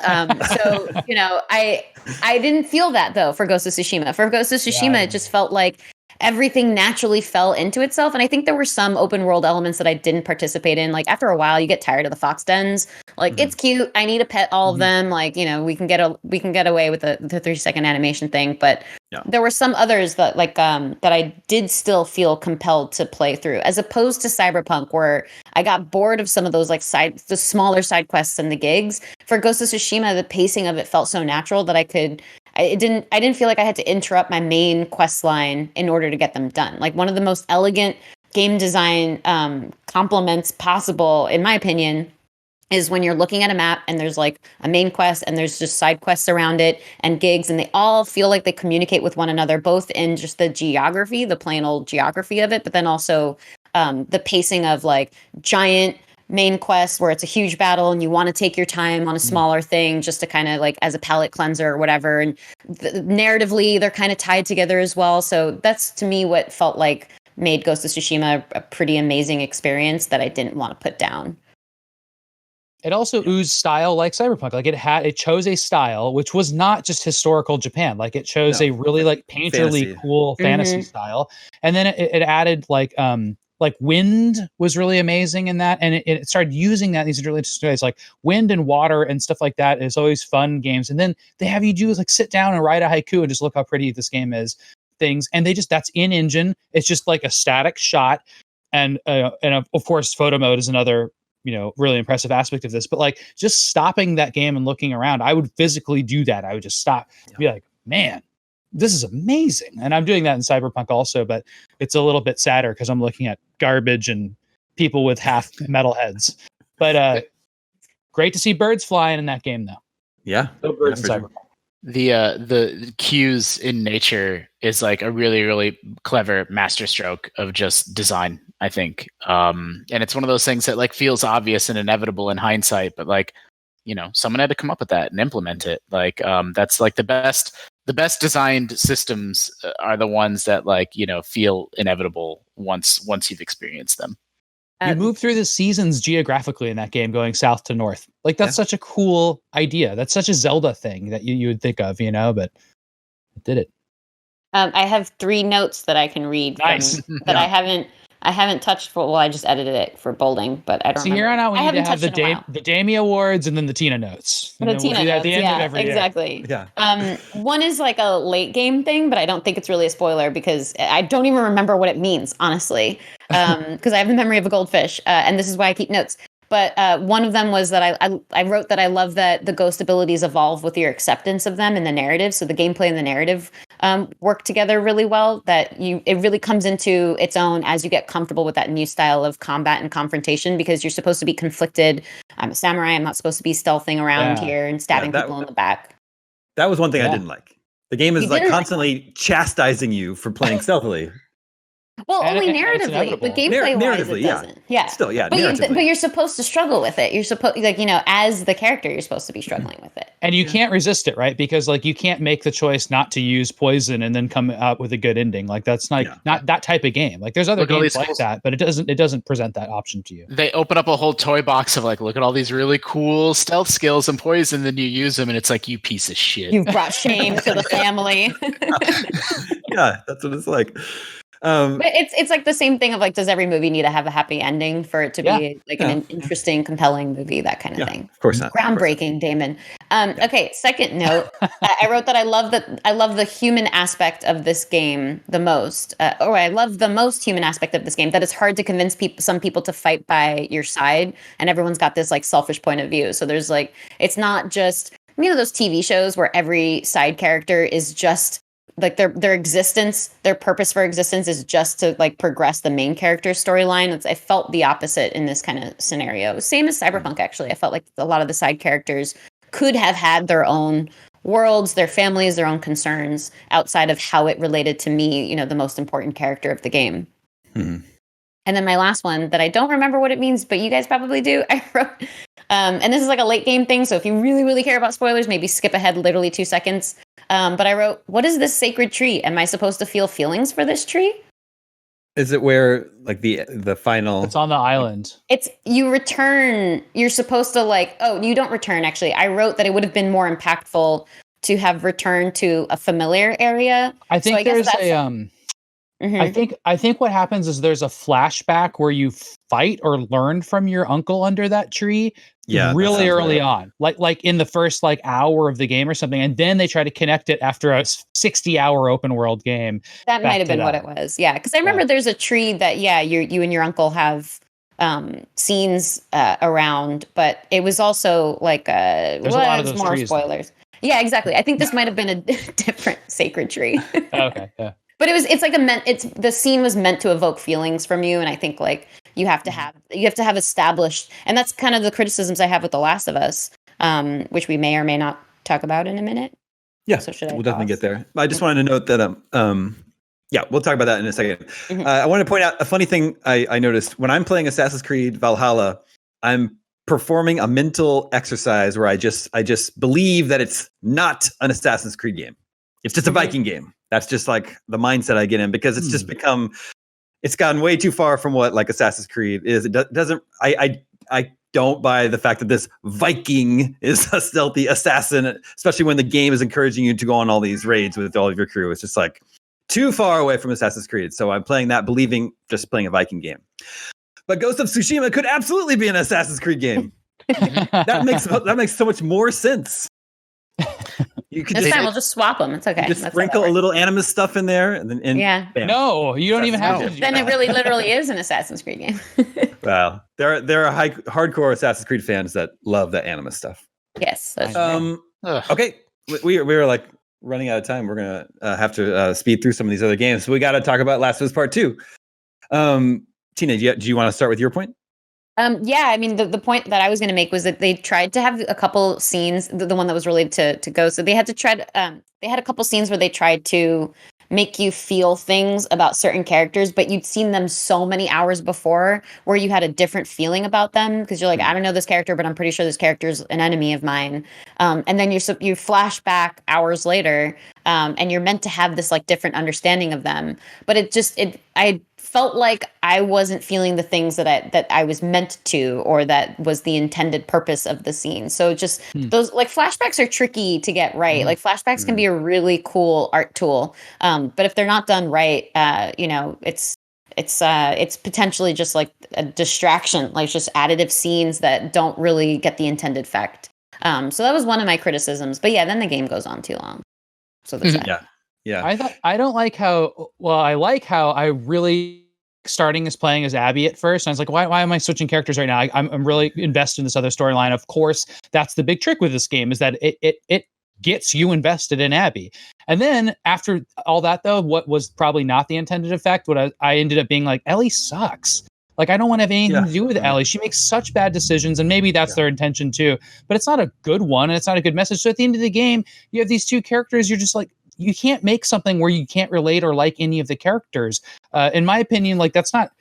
I didn't feel that though for Ghost of Tsushima. For Ghost of Tsushima, it just felt like everything naturally fell into itself. And I think there were some open world elements that I didn't participate in. Like after a while, you get tired of the fox dens. Like it's cute. I need to pet all of them. Like, we can get away with the 3-second animation thing. But there were some others that that I did still feel compelled to play through, as opposed to Cyberpunk, where I got bored of some of those the smaller side quests and the gigs. For Ghost of Tsushima, the pacing of it felt so natural that I didn't feel like I had to interrupt my main quest line in order to get them done. Like one of the most elegant game design compliments possible, in my opinion, is when you're looking at a map and there's like a main quest and there's just side quests around it and gigs, and they all feel like they communicate with one another, both in just the geography, the plain old geography of it, but then also the pacing of like giant main quest where it's a huge battle and you want to take your time on a smaller thing just to kind of like as a palate cleanser or whatever. And narratively, they're kind of tied together as well. So that's to me what felt like made Ghost of Tsushima a pretty amazing experience that I didn't want to put down. It also oozed style like Cyberpunk. Like it chose a style which was not just historical Japan. Like it chose a really like painterly cool fantasy style. And then it added like wind was really amazing in that. And it started using that in these really interesting ways, like wind and water and stuff like that is always fun games. And then they have you do like sit down and write a haiku and just look how pretty this game is. Things. And that's in engine. It's just like a static shot. And of course, photo mode is another really impressive aspect of this, but like just stopping that game and looking around, I would physically do that. I would just stop, be like, man, this is amazing. And I'm doing that in Cyberpunk also, but it's a little bit sadder because I'm looking at garbage and people with half metal heads. But great to see birds flying in that game though. Yeah. No birds in Cyberpunk. The cues in nature is like a really, really clever masterstroke of just design, I think. And it's one of those things that like feels obvious and inevitable in hindsight, but like, someone had to come up with that and implement it. Like, that's like the best designed systems are the ones that like, feel inevitable once you've experienced them. You move through the seasons geographically in that game, going south to north. Like that's such a cool idea. That's such a Zelda thing that you would think of, but it did it. I have 3 notes that I can read. Nice. That I haven't touched for. Well, I just edited it for bolding, but I don't. So here on out, we need to have the Damie Awards and then the Tina notes. The Tina notes, at the end of every exactly. year. Yeah. One is like a late game thing, but I don't think it's really a spoiler because I don't even remember what it means, honestly. Because I have the memory of a goldfish, and this is why I keep notes. But one of them was that I wrote that I love that the ghost abilities evolve with your acceptance of them in the narrative. So the gameplay and the narrative work together really well. That it really comes into its own as you get comfortable with that new style of combat and confrontation, because you're supposed to be conflicted. I'm a samurai. I'm not supposed to be stealthing around here and stabbing people in the back. That was one thing I didn't like. The game is like constantly chastising you for playing stealthily. Well, only narratively, but gameplay-wise, it doesn't. Yeah. Still, yeah. But you're supposed to struggle with it. You're supposed, as the character, you're supposed to be struggling with it. And you can't resist it, right? Because like you can't make the choice not to use poison and then come out with a good ending. Like that's not that type of game. Like there's other games like that, but it doesn't present that option to you. They open up a whole toy box of like, look at all these really cool stealth skills and poison, then you use them, and it's like, you piece of shit. You've brought shame to the family. Yeah, that's what it's like. But it's like the same thing of like, does every movie need to have a happy ending for it to be like an interesting, compelling movie, that kind of thing? Of course not. Groundbreaking, Damon. Okay, second note, I wrote that I love the human aspect of this game the most, or I love the most human aspect of this game, that it's hard to convince some people to fight by your side, and everyone's got this like selfish point of view. So there's like, it's not just, those TV shows where every side character is just like their existence, their purpose for existence is just to like progress the main character's storyline. I felt the opposite in this kind of scenario. Same as Cyberpunk, actually. I felt like a lot of the side characters could have had their own worlds, their families, their own concerns outside of how it related to me, the most important character of the game. Mm-hmm. And then my last one that I don't remember what it means, but you guys probably do. I wrote, and this is like a late game thing, so if you really, really care about spoilers, maybe skip ahead literally 2 seconds. But I wrote, what is this sacred tree? Am I supposed to feel feelings for this tree? Is it where like the final? It's on the island. It's you return. You're supposed to like. Oh, you don't return. Actually, I wrote that it would have been more impactful to have returned to a familiar area. I think there's a I think what happens is there's a flashback where you fight or learn from your uncle under that tree. Yeah, really early on, like in the first like hour of the game or something, and then they try to connect it after a 60-hour open world game. That might have been what it was. Yeah, because I remember there's a tree that you and your uncle have scenes around, but it was also like there's a lot of those more trees, spoilers. Yeah, exactly. I think this might have been a different sacred tree. Okay, yeah. But it's like the scene was meant to evoke feelings from you, and I think like you have to have established, and that's kind of the criticisms I have with The Last of Us, which we may or may not talk about in a minute. Yeah, so should I we'll definitely get there. I just wanted to note that yeah, we'll talk about that in a second. I want to point out a funny thing I noticed when I'm playing Assassin's Creed Valhalla. I'm performing a mental exercise where I just believe that it's not an Assassin's Creed game. It's just a Viking game. That's just like the mindset I get in, because it's just it's gotten way too far from what like Assassin's Creed is. It doesn't. I don't buy the fact that this Viking is a stealthy assassin, especially when the game is encouraging you to go on all these raids with all of your crew. It's just like too far away from Assassin's Creed. So I'm playing that, believing just playing a Viking game. But Ghost of Tsushima could absolutely be an Assassin's Creed game. that makes so much more sense. You could we'll just swap them. It's okay. Just sprinkle a little Animus stuff in there, and then bam. No, you don't even have to. Then it really, literally is an Assassin's Creed game. Well, there are hardcore Assassin's Creed fans that love that Animus stuff. Yes. Okay, we were like running out of time. We're gonna have to speed through some of these other games. So we got to talk about Last of Us Part 2. Tina, do you want to start with your point? Yeah, I mean, the point that I was going to make was that they tried to have a couple scenes, the one that was related to Ghost. So they had to they had a couple scenes where they tried to make you feel things about certain characters, but you'd seen them so many hours before where you had a different feeling about them, because you're like, I don't know this character, but I'm pretty sure this character's an enemy of mine. And then you flash back hours later, and you're meant to have this like different understanding of them, but I felt like I wasn't feeling the things that I was meant to, or that was the intended purpose of the scene. So just those like flashbacks are tricky to get right. Like flashbacks can be a really cool art tool, but if they're not done right, it's potentially just like a distraction, like just additive scenes that don't really get the intended effect. So that was one of my criticisms. But yeah, then the game goes on too long. So there's that. Yeah. I don't like how. Well, I like how I really starting as playing as Abby at first. And I was like, why am I switching characters right now? I'm really invested in this other storyline. Of course, that's the big trick with this game, is that it gets you invested in Abby. And then after all that, though, what was probably not the intended effect, what I ended up being like, Ellie sucks. Like, I don't want to have anything to do with Ellie. She makes such bad decisions, and maybe that's their intention too. But it's not a good one, and it's not a good message. So at the end of the game, you have these two characters. You're just like, you can't make something where you can't relate or like any of the characters. In my opinion, like that's not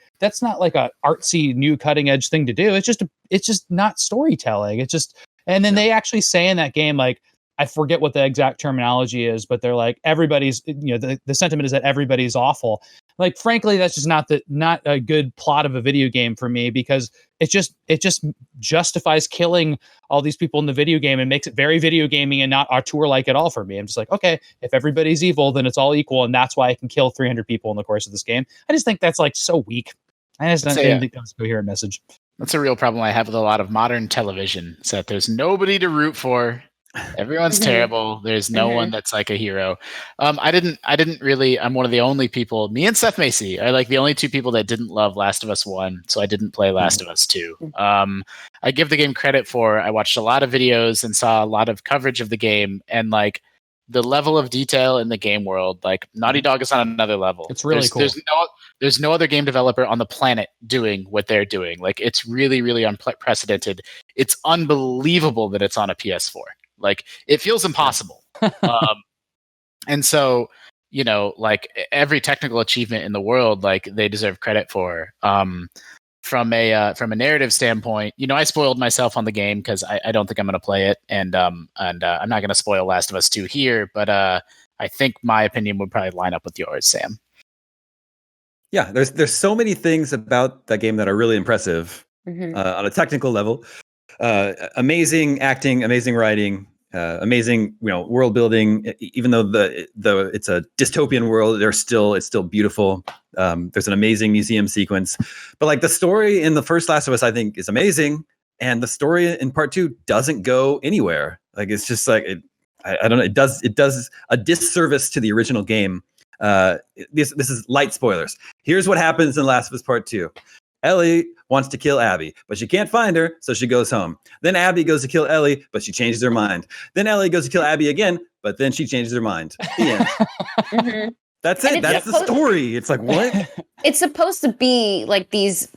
like a artsy new cutting edge thing to do. It's just not storytelling. It's just, and then they actually say in that game, like, I forget what the exact terminology is, but they're like, everybody's, the sentiment is that everybody's awful. Like, frankly, that's just not a good plot of a video game for me, because it just justifies killing all these people in the video game and makes it very video gaming and not auteur-like at all for me. I'm just like, okay, if everybody's evil, then it's all equal, and that's why I can kill 300 people in the course of this game. I just think that's like so weak. I just don't think that's a coherent message. That's a real problem I have with a lot of modern television, is that there's nobody to root for. Everyone's terrible. There's no one that's like a hero. I didn't really, I'm one of the only people, me and Seth Macy are like the only two people that didn't love Last of Us 1, so I didn't play Last of Us 2. I give the game credit for, I watched a lot of videos and saw a lot of coverage of the game, and like the level of detail in the game world, like Naughty Dog is on another level. It's really cool. There's no other game developer on the planet doing what they're doing. Like, it's really, really unprecedented. It's unbelievable that it's on a PS4. Like, it feels impossible. And so, like every technical achievement in the world, like they deserve credit for. From a narrative standpoint, I spoiled myself on the game because I don't think I'm going to play it, and I'm not going to spoil Last of Us 2 here, but I think my opinion would probably line up with yours, Sam. Yeah, there's so many things about that game that are really impressive on a technical level. Amazing acting, amazing writing, amazing, world building. Even though it's a dystopian world, it's still beautiful. There's an amazing museum sequence, but like the story in the first Last of Us, I think is amazing, and the story in part 2 doesn't go anywhere. Like it's just like I don't know. It does a disservice to the original game. This is light spoilers. Here's what happens in Last of Us Part 2. Ellie wants to kill Abby, but she can't find her, so she goes home. Then Abby goes to kill Ellie, but she changes her mind. Then Ellie goes to kill Abby again, but then she changes her mind. The end. Mm-hmm. That's it. That's the story. It's like, what? It's supposed to be like these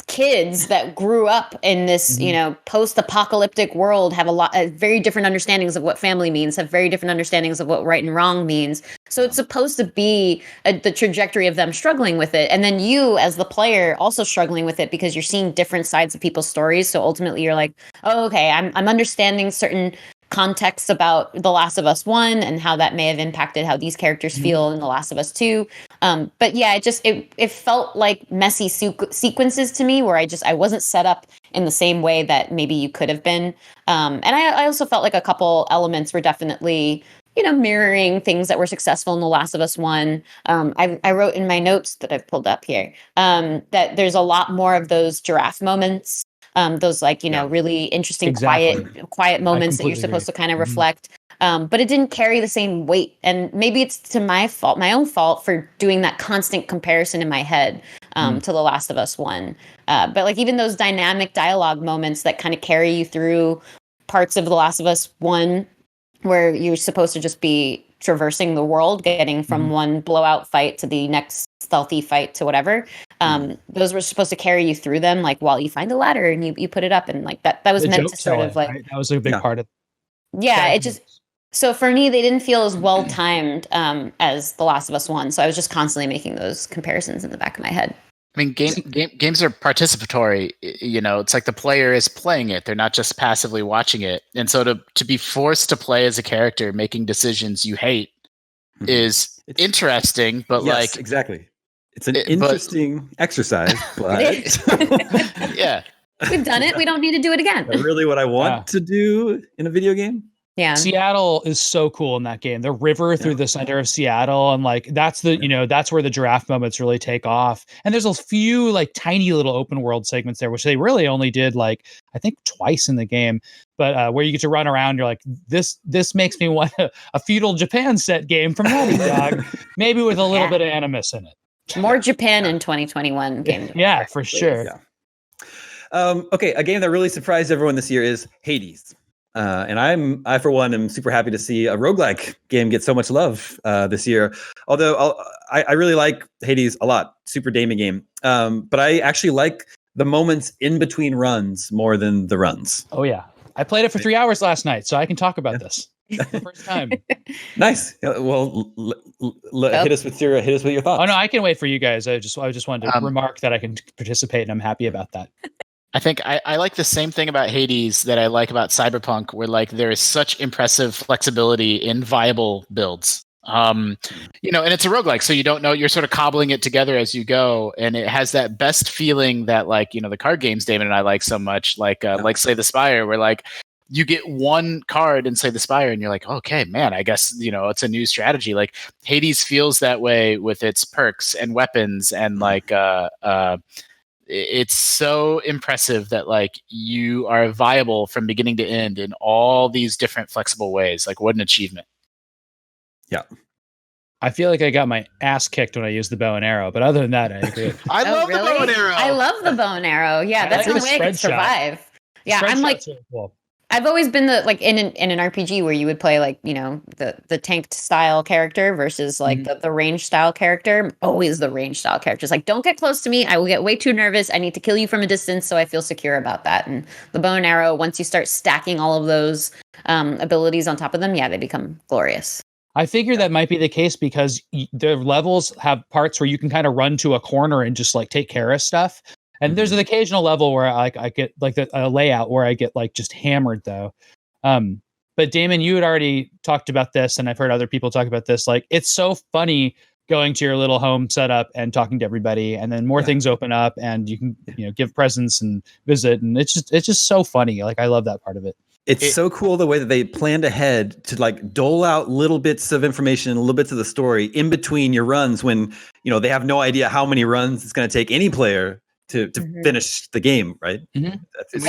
kids that grew up in this, post-apocalyptic world have very different understandings of what family means, have very different understandings of what right and wrong means. So it's supposed to be the trajectory of them struggling with it. And then you, as the player, also struggling with it because you're seeing different sides of people's stories. So ultimately you're like, oh, okay, I'm understanding certain context about The Last of Us 1 and how that may have impacted how these characters feel in The Last of Us 2. But yeah, it felt like messy sequences to me where I wasn't set up in the same way that maybe you could have been. And I also felt like a couple elements were definitely, mirroring things that were successful in The Last of Us 1. I wrote in my notes that I've pulled up here that there's a lot more of those giraffe moments. Those really interesting, quiet moments that you're supposed to kind of reflect. But it didn't carry the same weight. And maybe it's to my own fault for doing that constant comparison in my head to The Last of Us 1. But like even those dynamic dialogue moments that kind of carry you through parts of The Last of Us 1 where you're supposed to just be traversing the world, getting from one blowout fight to the next stealthy fight to whatever. Those were supposed to carry you through them, like while you find a ladder and you put it up, and like that was meant to sort of like that was a big part of. Yeah, it just so for me they didn't feel as well timed as The Last of Us 1. So I was just constantly making those comparisons in the back of my head. I mean, games are participatory. It's like the player is playing it; they're not just passively watching it. And so to be forced to play as a character, making decisions you hate, is interesting. But yes, exactly, it's an interesting exercise. But yeah, we've done it. We don't need to do it again. Really, what I want to do in a video game. Yeah, Seattle is so cool in that game. The river through the center of Seattle, and like that's that's where the giraffe moments really take off. And there's a few like tiny little open world segments there, which they really only did like I think twice in the game. But where you get to run around, you're like, this makes me want a feudal Japan set game from Naughty Dog, maybe with a little bit of Animus in it. More Japan in 2021 game. Yeah, for sure. Yeah. Okay, a game that really surprised everyone this year is Hades. And I for one am super happy to see a roguelike game get so much love this year. Although I really like Hades a lot, super Daemon game. But I actually like the moments in between runs more than the runs. Oh yeah, I played it for 3 hours last night, so I can talk about this. First time. Nice. Well, hit us with your thoughts. Oh no, I can wait for you guys. I just wanted to remark that I can participate, and I'm happy about that. I think I like the same thing about Hades that I like about Cyberpunk, where like there is such impressive flexibility in viable builds. And it's a roguelike, so you don't know, you're sort of cobbling it together as you go, and it has that best feeling that like, the card games Damon and I like so much, like Slay the Spire, where like you get one card and Slay the Spire and you're like, okay, man, I guess, it's a new strategy. Like Hades feels that way with its perks and weapons and like it's so impressive that like you are viable from beginning to end in all these different flexible ways. Like what an achievement. Yeah. I feel like I got my ass kicked when I used the bow and arrow, but other than that, I agree. I love the bow and arrow. I love the bow and arrow. Yeah, that's the way I can survive. Yeah, I'm like, really cool. I've always been the like in an RPG where you would play like the tanked style character versus like the range style character. Always the range style character. It's like, don't get close to me. I will get way too nervous. I need to kill you from a distance, so I feel secure about that. And the bow and arrow, once you start stacking all of those abilities on top of them, they become glorious. I figure that might be the case because the levels have parts where you can kind of run to a corner and just like take care of stuff. And there's an occasional level where I get like a layout where I get like just hammered though. But Damon, you had already talked about this, and I've heard other people talk about this. Like it's so funny going to your little home setup and talking to everybody, and then more things open up, and you can give presents and visit, and it's just so funny. Like I love that part of it. It's so cool the way that they planned ahead to like dole out little bits of information, little bits of the story in between your runs when, they have no idea how many runs it's going to take any player to finish the game, right? Mm-hmm. It's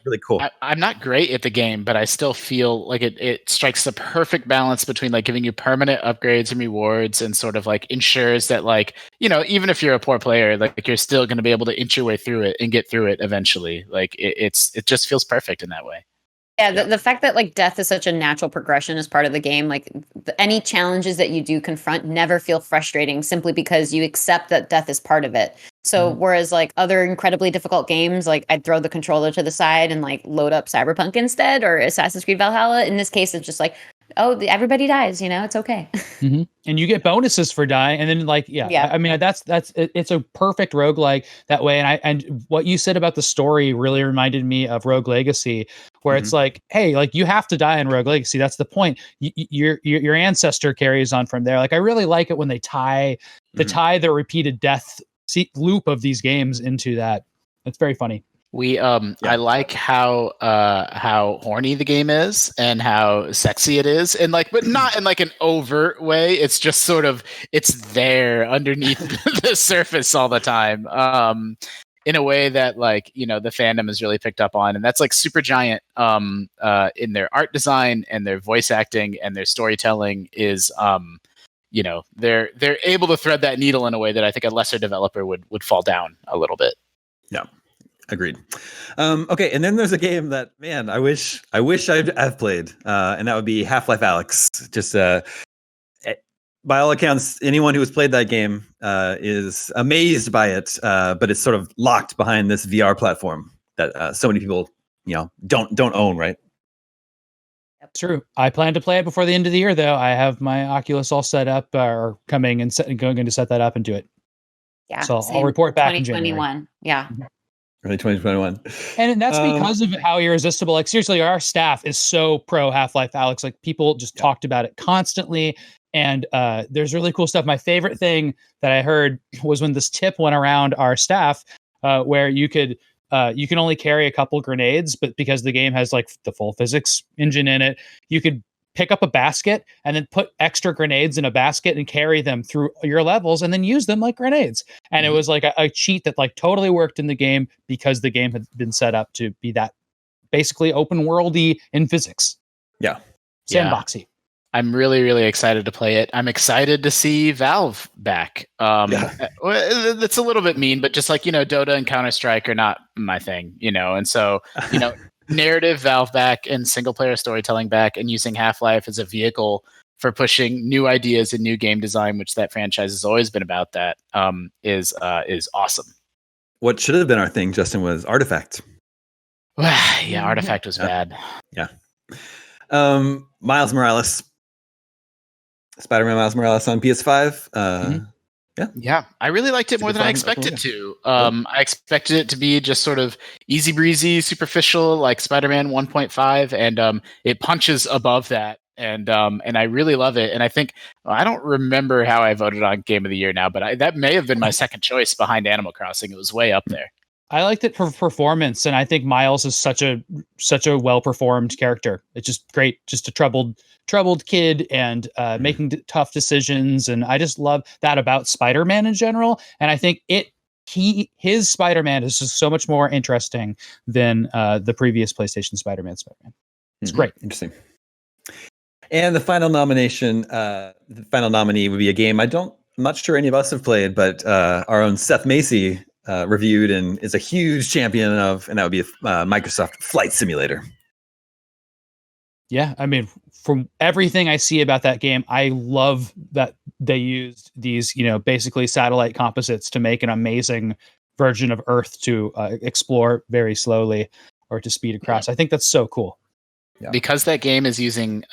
really cool. I'm not great at the game, but I still feel like it strikes the perfect balance between like giving you permanent upgrades and rewards and sort of like ensures that like, even if you're a poor player, like you're still going to be able to inch your way through it and get through it eventually. Like it just feels perfect in that way. Yeah, the fact that like death is such a natural progression as part of the game, like any challenges that you do confront never feel frustrating simply because you accept that death is part of it. So whereas like other incredibly difficult games, like I'd throw the controller to the side and like load up Cyberpunk instead or Assassin's Creed Valhalla. In this case, it's just like, everybody dies, it's okay. And you get bonuses for dying. And then like, I mean, it's a perfect roguelike that way. And what you said about the story really reminded me of Rogue Legacy, where it's like, hey, like you have to die in Rogue Legacy. That's the point. Your ancestor carries on from there. Like, I really like it when they tie the repeated death loop of these games into that. It's very funny. I like how horny the game is and how sexy it is, and like, but not in like an overt way. It's just sort of it's there underneath the surface all the time, in a way that like the fandom has really picked up on, and that's like Supergiant in their art design and their voice acting and their storytelling is they're able to thread that needle in a way that I think a lesser developer would fall down a little bit. Yeah. Agreed. Okay, and then there's a game that, man, I wish I've played, and that would be Half-Life Alyx. Just by all accounts, anyone who has played that game is amazed by it, but it's sort of locked behind this VR platform that so many people, don't own, right? True. I plan to play it before the end of the year, though. I have my Oculus all set up, or coming and going to set that up and do it. Yeah. So I'll report back in 2021. January. Yeah. Early 2021. And that's because of how irresistible. Like seriously, our staff is so pro Half-Life Alyx. Like people just talked about it constantly. And there's really cool stuff. My favorite thing that I heard was when this tip went around our staff, where you can only carry a couple grenades, but because the game has like the full physics engine in it, you could pick up a basket and then put extra grenades in a basket and carry them through your levels and then use them like grenades. And it was like a cheat that like totally worked in the game because the game had been set up to be that basically open worldy in physics. Yeah. Sandboxy. I'm really, really excited to play it. I'm excited to see Valve back. That's a little bit mean, but just like, Dota and Counter-Strike are not my thing, and so, narrative Valve back and single player storytelling back and using Half-Life as a vehicle for pushing new ideas and new game design, which that franchise has always been about, that is awesome. What should have been our thing, Justin, was Artifact. Yeah, Artifact was bad. Yeah. Miles Morales. Spider-Man Miles Morales on PS5. Yeah, I really liked it more than I expected to. I expected it to be just sort of easy breezy, superficial, like Spider-Man 1.5, and it punches above that, and I really love it. And I think I don't remember how I voted on Game of the Year now, but that may have been my second choice behind Animal Crossing. It was way up there. I liked it for performance, and I think Miles is such a well-performed character. It's just great, just a troubled kid and making tough decisions, and I just love that about Spider-Man in general. And I think his Spider-Man is just so much more interesting than the previous PlayStation Spider-Man. It's great. Interesting. And the final nominee would be a game I'm not sure any of us have played, but our own Seth Macy reviewed and is a huge champion of, and that would be Microsoft Flight Simulator. Yeah, I mean, from everything I see about that game, I love that they used these, basically satellite composites to make an amazing version of Earth to explore very slowly or to speed across. I think that's so cool. Yeah. Because that game is using,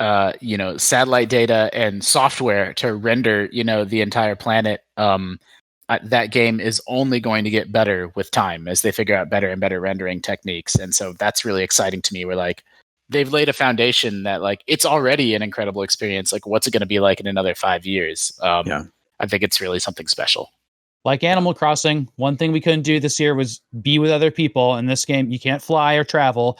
satellite data and software to render, the entire planet. That game is only going to get better with time as they figure out better and better rendering techniques. And so that's really exciting to me. We're like, they've laid a foundation that like, it's already an incredible experience. Like, what's it going to be like in another 5 years? I think it's really something special. like Animal Crossing, one thing we couldn't do this year was be with other people. In this game, you can't fly or travel.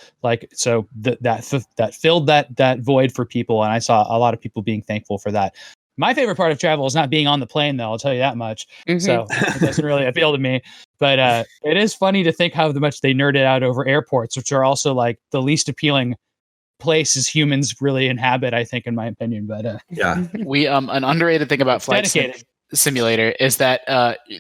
So that filled that void for people, and I saw a lot of people being thankful for that. My favorite part of travel is not being on the plane, though. I'll tell you that much. So it doesn't really appeal to me. But it is funny to think how much they nerded out over airports, which are also like the least appealing places humans really inhabit, I think, in my opinion. But we an underrated thing about Flight Simulator is that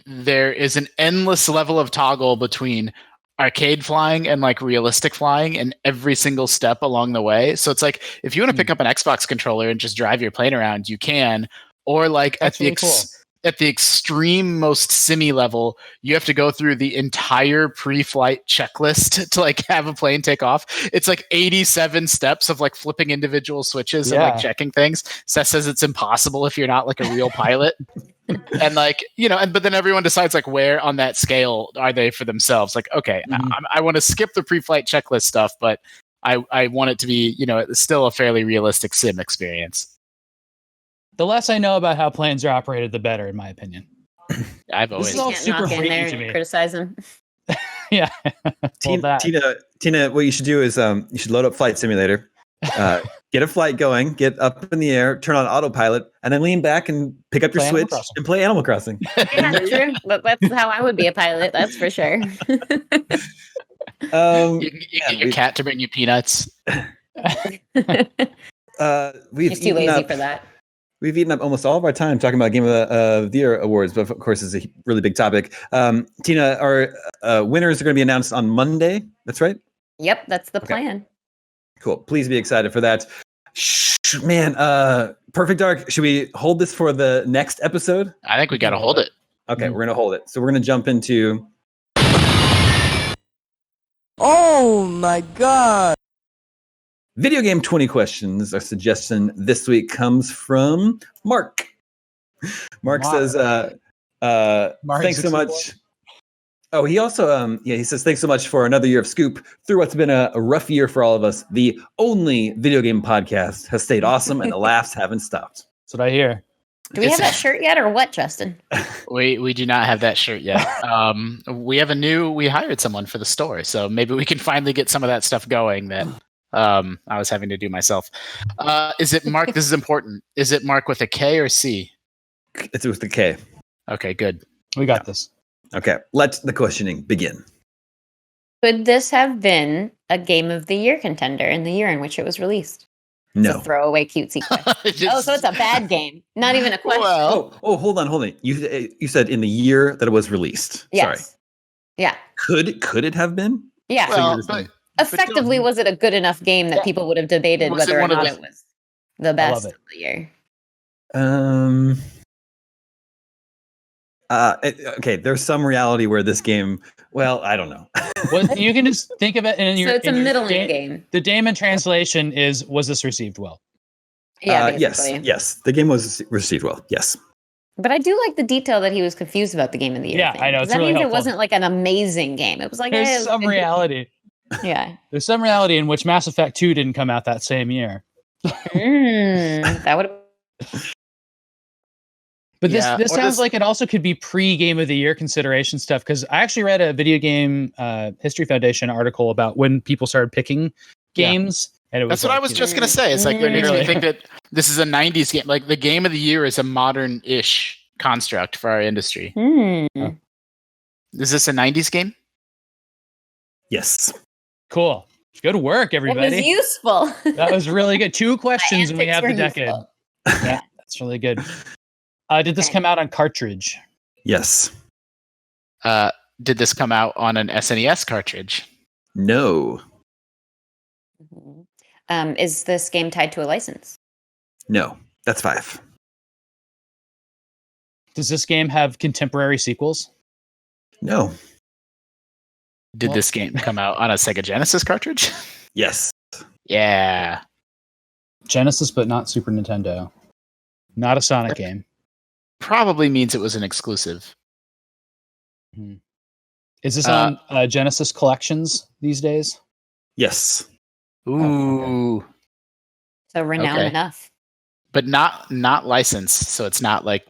there is an endless level of toggle between arcade flying and like realistic flying in every single step along the way. So it's like if you want to pick up an Xbox controller and just drive your plane around, you can. Or like at the extreme most simmy level, you have to go through the entire pre-flight checklist to like have a plane take off. It's like 87 steps of like flipping individual switches and like checking things. Seth says it's impossible if you're not like a real pilot. And like, but then everyone decides like where on that scale are they for themselves. Like, okay, I want to skip the pre-flight checklist stuff, but I want it to be, it's still a fairly realistic sim experience. The less I know about how planes are operated, the better, in my opinion. I've always this is all super freaky to me. Criticize him. Yeah. Tina, what you should do is you should load up Flight Simulator, get a flight going, get up in the air, turn on autopilot, and then lean back and pick up your Switch and play Animal Crossing. Yeah, true. That's how I would be a pilot. That's for sure. You get your cat to bring you peanuts. He's too lazy for that. We've eaten up almost all of our time talking about Game of the Year awards, but of course, it's a really big topic. Tina, our winners are going to be announced on Monday. That's right? Yep, that's the plan. Cool. Please be excited for that. Man, Perfect Dark, should we hold this for the next episode? I think we got to hold it. Okay, we're going to hold it. So we're going to jump into... Oh my god! Video game 20 questions. Our suggestion this week comes from Mark. Mark says, thanks so much. Oh, he also, he says, thanks so much for another year of Scoop. Through what's been a rough year for all of us, the only video game podcast has stayed awesome and the laughs haven't stopped. That's what I hear. Do we have that shirt yet or what, Justin? We do not have that shirt yet. We hired someone for the store, so maybe we can finally get some of that stuff going that I was having to do myself. Is it Mark? This is important. Is it Mark with a K or C? It's with the K. Okay, good. We got this. Okay, let the questioning begin. Could this have been a Game of the Year contender in the year in which it was released? No. It's a throwaway cutesy question. So it's a bad game. Not even a question. Well, hold on. You said in the year that it was released. Yes. Sorry. Yeah. Could it have been? Yeah. Well, effectively, was it a good enough game that people would have debated whether or not it was the best of the year? Okay, there's some reality where this game, well, I don't know. Well, you can just think of it so it's a middling game. The Daemon translation is, was this received well? Yeah, yes. The game was received well, yes. But I do like the detail that he was confused about the Game of the Year. Yeah, thing. I know. That really means helpful. It wasn't like an amazing game. It was like there's some reality. Yeah. There's some reality in which Mass Effect 2 didn't come out that same year. That would have. But this sounds like it also could be pre-Game of the Year consideration stuff, because I actually read a Video Game History Foundation article about when people started picking games. And it was That's what I was just going to say. It's like, it makes me think that this is a 90s game. Like, the Game of the Year is a modern-ish construct for our industry. Is this a 90s game? Yes. Cool. Good work, everybody. It was useful. That was really good. 2 questions and we have the decade. Yeah, that's really good. Did this come out on cartridge? Yes. Did this come out on an SNES cartridge? No. Is this game tied to a license? No. That's 5. Does this game have contemporary sequels? No. Did this game come out on a Sega Genesis cartridge? Yes. Yeah. Genesis, but not Super Nintendo. Not a Sonic game. Probably means it was an exclusive. Is this on Genesis collections these days? Yes. Ooh. Okay. So renowned enough. But not licensed, so it's not like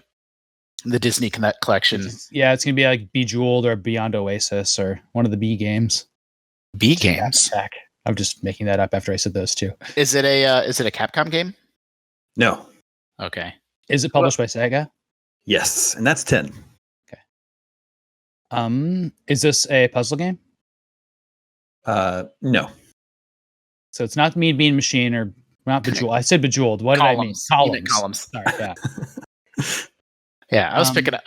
The Disney collection. Yeah, it's gonna be like Bejeweled or Beyond Oasis or one of the B games. B games. I'm just making that up after I said those two. Is it a Capcom game? No. Okay. Is it published by Sega? Yes, and that's 10. Is this a puzzle game? No. So it's not Mean Bean Machine or not Bejeweled. I said Bejeweled. What did I mean? Columns. You meant columns. Sorry, yeah. Yeah, I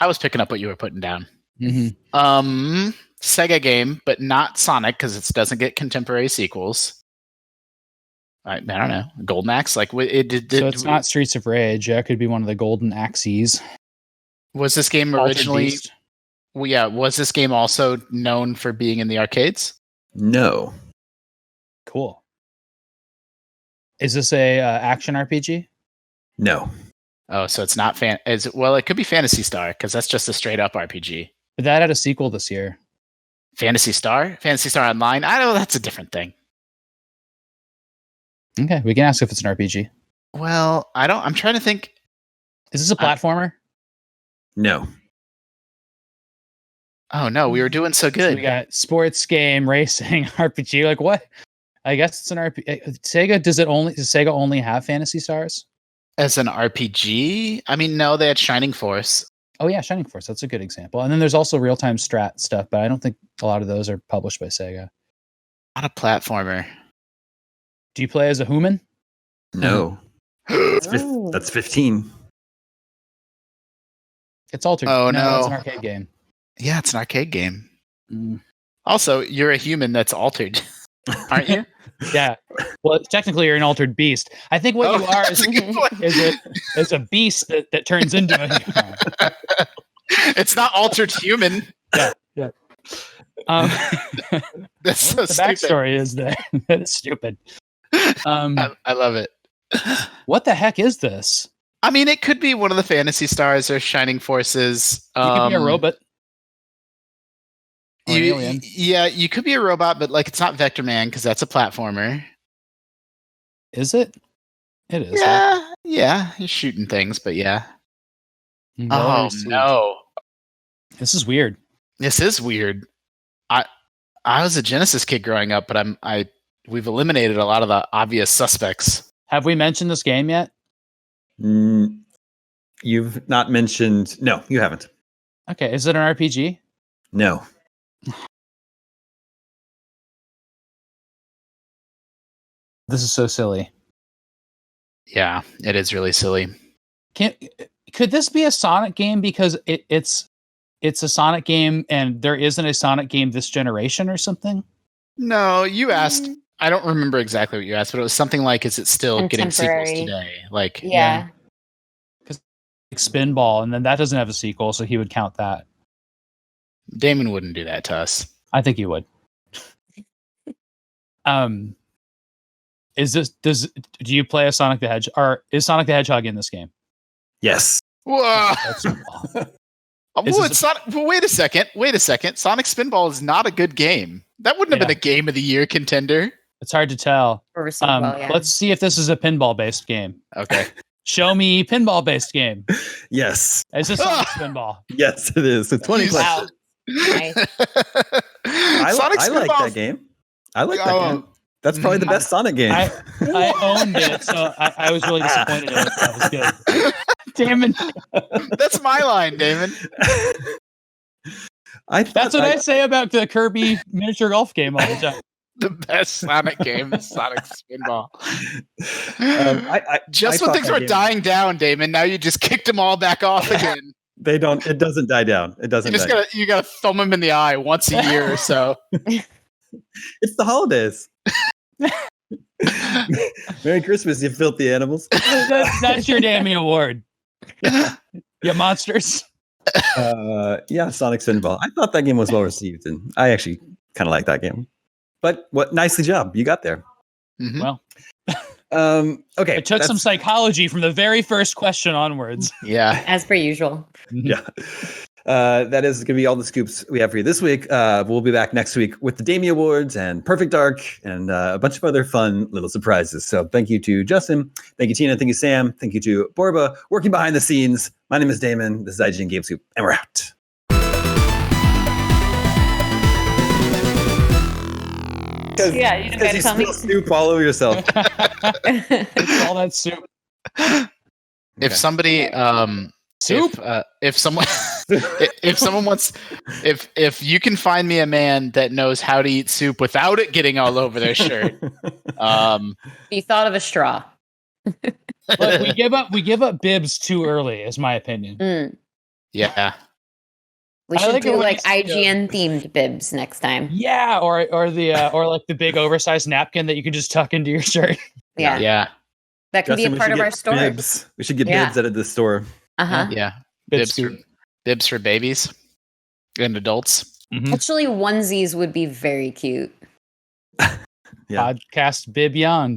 was picking up what you were putting down. Mm-hmm. Sega game, but not Sonic because it doesn't get contemporary sequels. I don't know. Golden Axe, like so it's not Streets of Rage. Yeah, it could be one of the Golden Axes. Was this game originally? Well, yeah, was this game also known for being in the arcades? No. Cool. Is this a action RPG? No. Oh, so it's not it could be Phantasy Star because that's just a straight up RPG. But that had a sequel this year. Phantasy Star Online. I know that's a different thing. Okay, we can ask if it's an RPG. Well, I'm trying to think. Is this a platformer? No. Oh no, we were doing so good. So we got sports game, racing, RPG. Like what? I guess it's an RPG. Sega, does Sega only have Phantasy Stars? As an RPG? I mean, no, they had Shining Force. Oh yeah, Shining Force. That's a good example. And then there's also real-time strat stuff, but I don't think a lot of those are published by Sega. Not a platformer. Do you play as a human? No. That's 15. It's altered. Oh no, it's an arcade game. Yeah, it's an arcade game. Also, you're a human that's altered, aren't you? Yeah. Well, technically, you're an altered beast. I think what you are is a beast that turns into a human. It's not altered human. Yeah. That's so the stupid. Backstory is that it's stupid. I love it. What the heck is this? I mean, it could be one of the Phantasy Stars or Shining Forces. You could be a robot. Yeah, you could be a robot, but like it's not Vector Man because that's a platformer. Is it? It is. Yeah, right? yeah. He's shooting things, but yeah. No, no, this is weird. This is weird. I was a Genesis kid growing up, but we've eliminated a lot of the obvious suspects. Have we mentioned this game yet? You've not mentioned. No, you haven't. Okay, is it an RPG? No. This is so silly. Yeah, it is really silly. Could this be a Sonic game because it's a Sonic game and there isn't a Sonic game this generation or something? No, you asked. I don't remember exactly what you asked, but it was something like, "Is it still getting sequels today?" Like, yeah, because like Spinball, and then that doesn't have a sequel, so he would count that. Damon wouldn't do that to us. I think he would. Do you play a Sonic the Hedgehog, or is Sonic the Hedgehog in this game? Yes. Whoa. Wait a second. Sonic Spinball is not a good game. That wouldn't have been a Game of the Year contender. It's hard to tell. Yeah. Let's see if this is a pinball-based game. Okay. Show me pinball-based game. Yes. Is this Sonic Spinball? Yes, it is. It's 20 Wow. Nice. I like that game. I like that game. That's probably the best Sonic game. I owned it, so I was really disappointed in it. That was good. Damon. That's my line, Damon. That's what I say about the Kirby miniature golf game all the time. The best Sonic game is Sonic Spinball. Just when things were dying down, Damon, now you just kicked them all back off again. It doesn't die down. It doesn't. You gotta thumb them in the eye once a year or so. It's the holidays. Merry Christmas, you filthy animals. That's your Dammy award. You monsters. Yeah, Sonic Spinball. I thought that game was well received, and I actually kind of like that game. But nicely job, you got there. Mm-hmm. Well, okay. It took some psychology from the very first question onwards. Yeah, as per usual. Yeah. That is going to be all the scoops we have for you this week. We'll be back next week with the Damie Awards and Perfect Dark and a bunch of other fun little surprises. So thank you to Justin. Thank you, Tina. Thank you, Sam. Thank you to Borba, working behind the scenes. My name is Damon. This is IGN Game Scoop, and we're out. Yeah, you Because you spill soup all over yourself. All that soup. If somebody soup if someone if someone wants if you can find me a man that knows how to eat soup without it getting all over their shirt, You thought of a straw. Look, we give up bibs too early, is my opinion. Yeah. We I should like do it when like you see, IGN themed bibs next time. Yeah, or like the big oversized napkin that you can just tuck into your shirt. Yeah. Yeah. That can Justin, be we a part should of get our story. Bibs. We should get Yeah. bibs out of this store. Uh-huh. Yeah. Bibs. Bibs for babies and adults. Mhm. Actually, onesies would be very cute. Yeah. Podcast Bib Beyond.